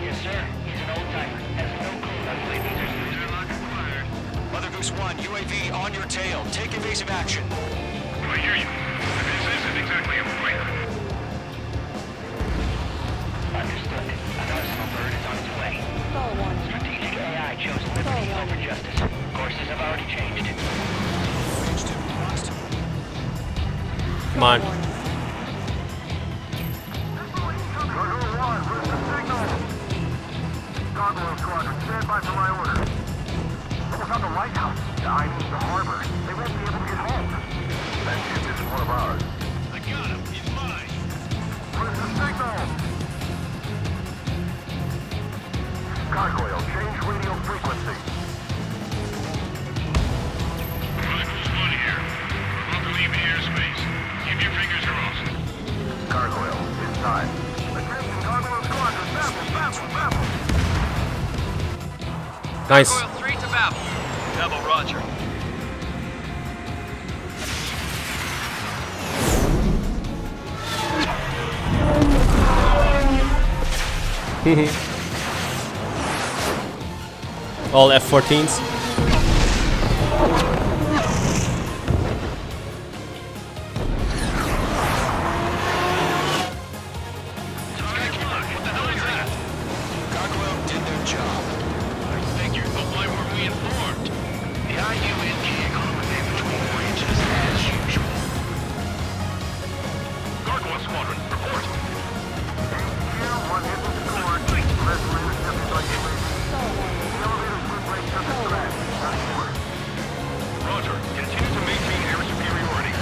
Yes, sir. He's an old-timer. Has no clue about blade lasers. They're not required. Mother Goose 1, UAV on your tail. Take evasive action. I hear you. This isn't exactly a point. Understood. An Arsenalburg is on its way. Call 1. Strategic AI chose liberty over justice. Courses have already changed. Mage 2, lost. Come on. Gargoyle Squadron, stand by for my orders. What was on the lighthouse? I mean the harbor. They won't be able to get home. That ship is one of ours. I got him. He's mine. Where's the signal? Gargoyle, change radio frequency. Chronicles 1 here. We're about to leave the airspace. Keep your fingers crossed. Gargoyle, inside. Attention, Gargoyle Squadron. Babble. Nice. Gargoyle 3 to Babel. Babel, roger. All F-14s. What the hell is that? Gargoyle did their job. I figured, but why weren't we informed? The IUNK accommodated between branches as usual. Gargoyle Squadron, report. Here, one hit was scored. Resolute accepted by UAV. The elevator's wind rate took a crash. Not sure. Roger. Continue to maintain air superiority.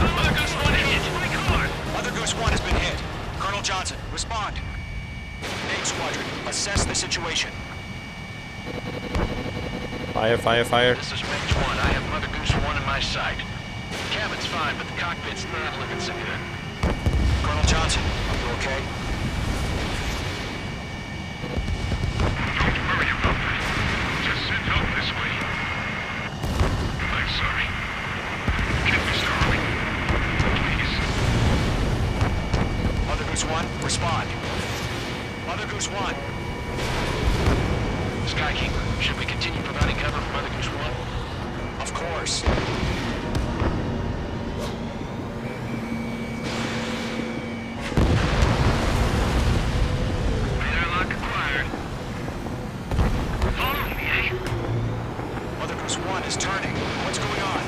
Mother Goose 1 hit! My car! Mother Goose 1 has been hit. Colonel Johnson, respond. Mage Squadron, assess the situation. Fire, fire, fire. This is Mage 1. I have Mother Goose 1 in my sight. Cabin's fine, but the cockpit's not looking so good. Colonel Johnson, are you okay? Don't worry about that. Just send help this way. My respond. Mother Goose 1. Skykeeper, should we continue providing cover for Mother Goose 1? Of course. Radar lock acquired. Follow me, eh? Mother Goose 1 is turning. What's going on?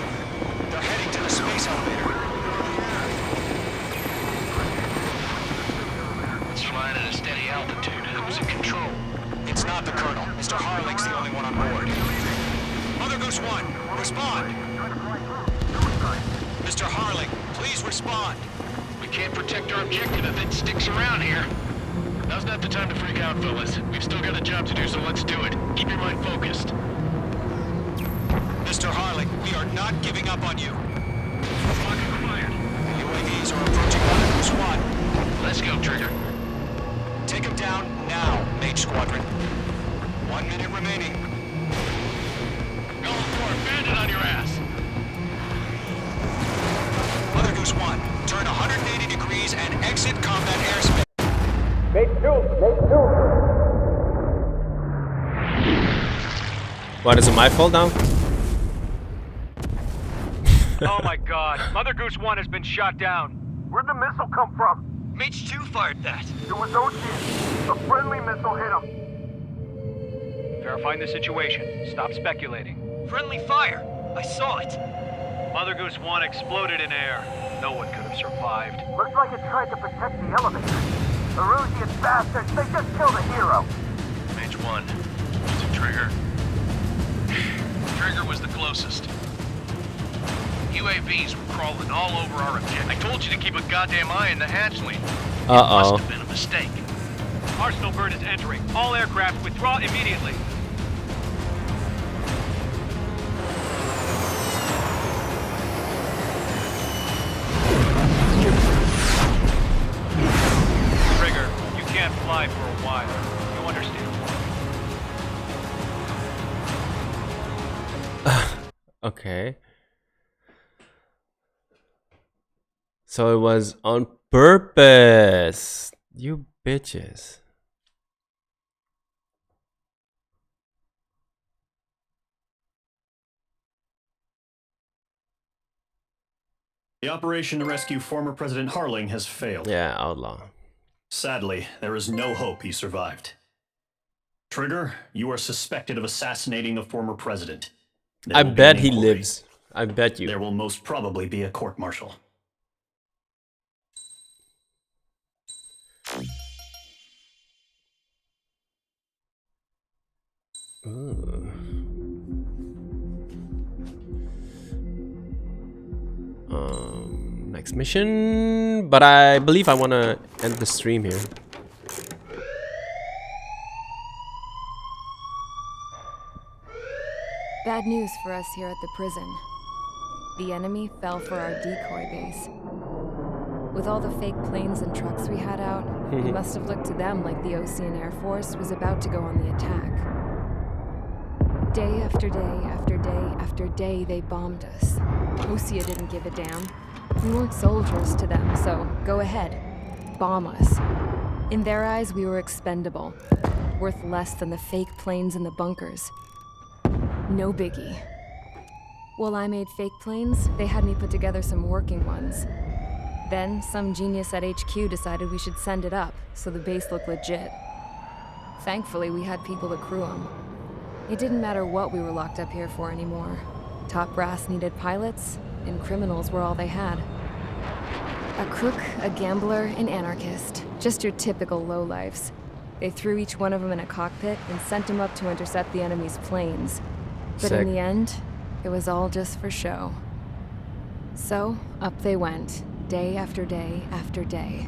They're heading to the space elevator. It's flying at a steady altitude. Who's in control? It's not the Colonel. Mr. Harling's the only one on board. Mother Goose 1, respond. Mr. Harling, please respond. We can't protect our objective if it sticks around here. Now's not the time to freak out, fellas. We've still got a job to do, so let's do it. Keep your mind focused. Mr. Harling, we are not giving up on you. Lock acquired. The UAVs are approaching Mother Goose 1. Let's go, Trigger. Take him down now, Mage Squadron. 1 minute remaining. Going for it. Bandit on your ass. Mother Goose 1, turn 180 degrees and exit combat airspace. What, is it my fault now? Oh my god, Mother Goose 1 has been shot down. Where'd the missile come from? Mage 2 fired that. It was Ocean. A friendly missile hit him. Verifying the situation. Stop speculating. Friendly fire. I saw it. Mother Goose 1 exploded in air. No one could have survived. Looks like it tried to protect the elevator. The Rusian bastards, they just killed a hero. Mage 1. Is it Trigger? Trigger was the closest. UAVs were crawling all over our objective. I told you to keep a goddamn eye in the hatchling. Uh-oh. Must have been a mistake. Arsenal bird is entering. All aircraft withdraw immediately. Trigger, you can't fly for a while. You understand? Okay. So it was on purpose. You bitches. The operation to rescue former President Harling has failed. Yeah, outlaw. Sadly, there is no hope he survived. Trigger, you are suspected of assassinating the former president. There I will be bet an he inquiry. lives. I bet you. There will most probably be a court-martial. Next mission, but I believe I want to end the stream here. Bad news for us here at the prison. The enemy fell for our decoy base. With all the fake planes and trucks we had out, we must have looked to them like the Ocean Air Force was about to go on the attack. Day after day after day after day, they bombed us. Osea didn't give a damn. We weren't soldiers to them, so go ahead. Bomb us. In their eyes, we were expendable. Worth less than the fake planes in the bunkers. No biggie. While I made fake planes, they had me put together some working ones. Then, some genius at HQ decided we should send it up, so the base looked legit. Thankfully, we had people to crew them. It didn't matter what we were locked up here for anymore. Top brass needed pilots, and criminals were all they had. A crook, a gambler, an anarchist. Just your typical lowlifes. They threw each one of them in a cockpit and sent them up to intercept the enemy's planes. But Sick. in the end, it was all just for show. So, up they went, day after day after day.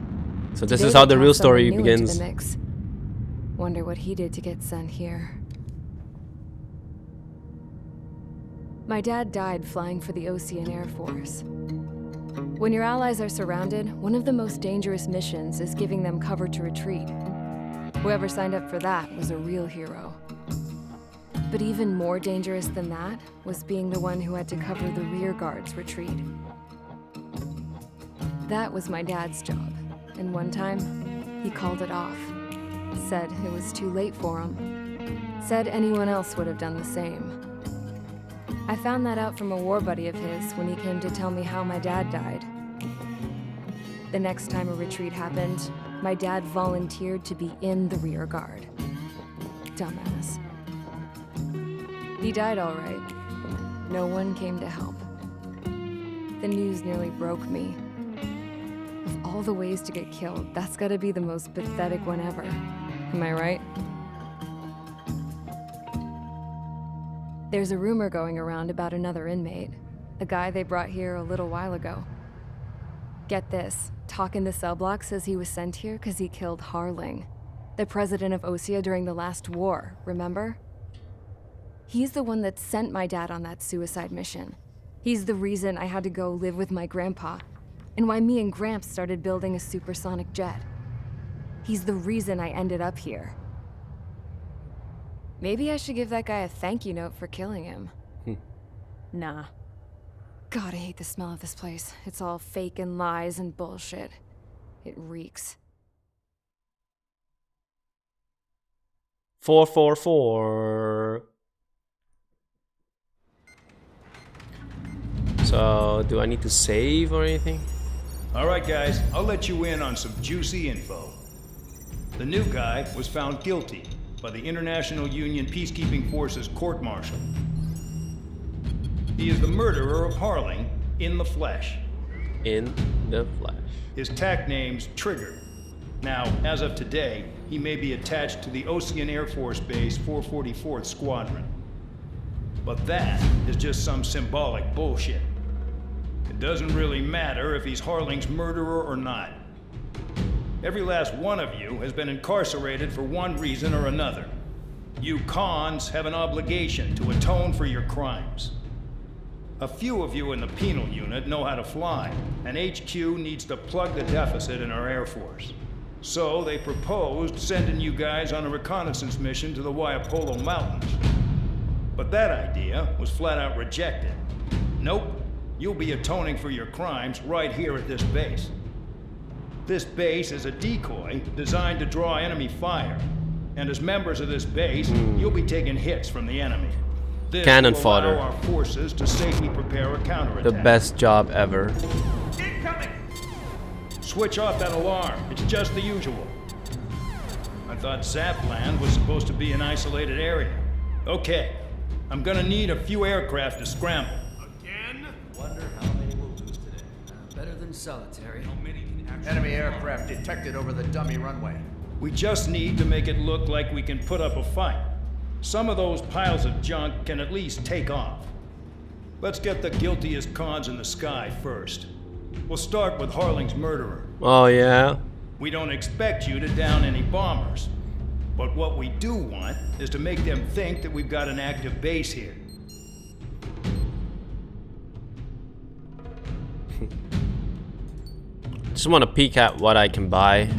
So this Today is how they the real tossed someone story new into begins. the mix. Wonder what he did to get sent here. My dad died flying for the Ocean Air Force. When your allies are surrounded, one of the most dangerous missions is giving them cover to retreat. Whoever signed up for that was a real hero. But even more dangerous than that was being the one who had to cover the rear guard's retreat. That was my dad's job, and one time, He called it off. Said it was too late for him. Said anyone else would have done the same. I found that out from a war buddy of his when he came to tell me how my dad died. The next time a retreat happened, my dad volunteered to be in the rear guard. Dumbass. He died all right. No one came to help. The news nearly broke me. Of all the ways to get killed, that's gotta be the most pathetic one ever. Am I right? There's a rumor going around about another inmate. A guy they brought here a little while ago. Get this, talk in the cell block says he was sent here because he killed Harling, the president of Osea during the last war, remember? He's the one that sent my dad on that suicide mission. He's the reason I had to go live with my grandpa, and why me and Gramps started building a supersonic jet. He's the reason I ended up here. Maybe I should give that guy a thank you note for killing him. Nah. God, I hate the smell of this place. It's all fake and lies and bullshit. It reeks. 444. So, do I need to save or anything? All right, guys, I'll let you in on some juicy info. The new guy was found guilty by the International Union Peacekeeping Forces court-martial. He is the murderer of Harling in the flesh. In the flesh. His tag name's Trigger. Now, as of today, he may be attached to the Osean Air Force Base 444th Squadron. But that is just some symbolic bullshit. It doesn't really matter if he's Harling's murderer or not. Every last one of you has been incarcerated for one reason or another. You cons have an obligation to atone for your crimes. A few of you in the penal unit know how to fly, and HQ needs to plug the deficit in our Air Force. So they proposed sending you guys on a reconnaissance mission to the Waiapolo Mountains. But that idea was flat out rejected. Nope, you'll be atoning for your crimes right here at this base. This base is a decoy designed to draw enemy fire. And as members of this base, you'll be taking hits from the enemy. This Cannon will fodder. allow our forces to safely prepare a counterattack. The best job ever. Incoming! Switch off that alarm. It's just the usual. I thought Zapland was supposed to be an isolated area. Okay, I'm gonna need a few aircraft to scramble. Again? Wonder how many we'll lose today. Better than solitary. How many can actually... Enemy aircraft detected over the dummy runway. We just need to make it look like we can put up a fight. Some of those piles of junk can at least take off. Let's get the guiltiest cons in the sky first. We'll start with Harling's murderer. Oh, yeah? We don't expect you to down any bombers. But what we do want is to make them think that we've got an active base here. Just want to peek at what I can buy.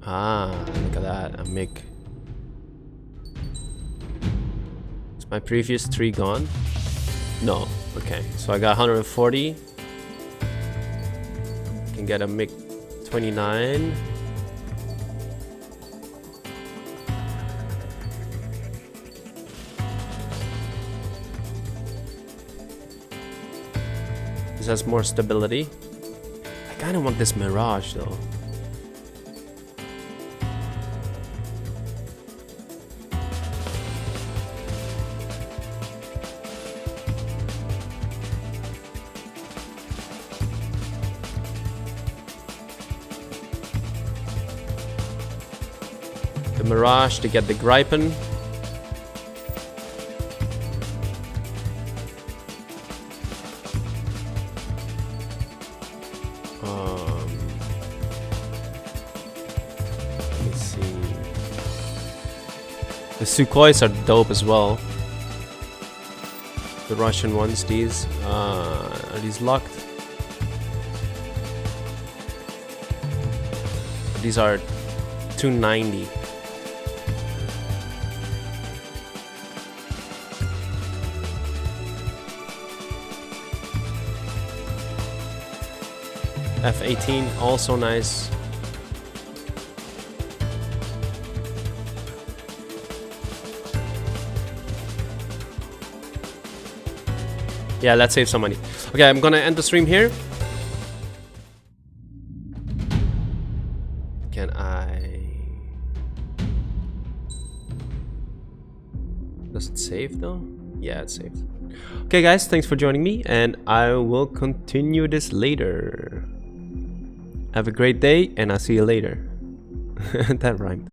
Ah, look at that. A MiG. Is my previous 3 gone? No. Okay, so I got 140. Can get a MiG-29. This has more stability. I kind of want this Mirage though. The Mirage to get the Gripen. Let me see. The Sukhois are dope as well. The Russian ones, these. Are these locked? These are 290. F-18, also nice. Yeah, let's save some money. Okay, I'm gonna end the stream here. Can I... Does it save though? Yeah, it's saved. Okay guys, thanks for joining me, and I will continue this later. Have a great day, and I'll see you later. That rhymed.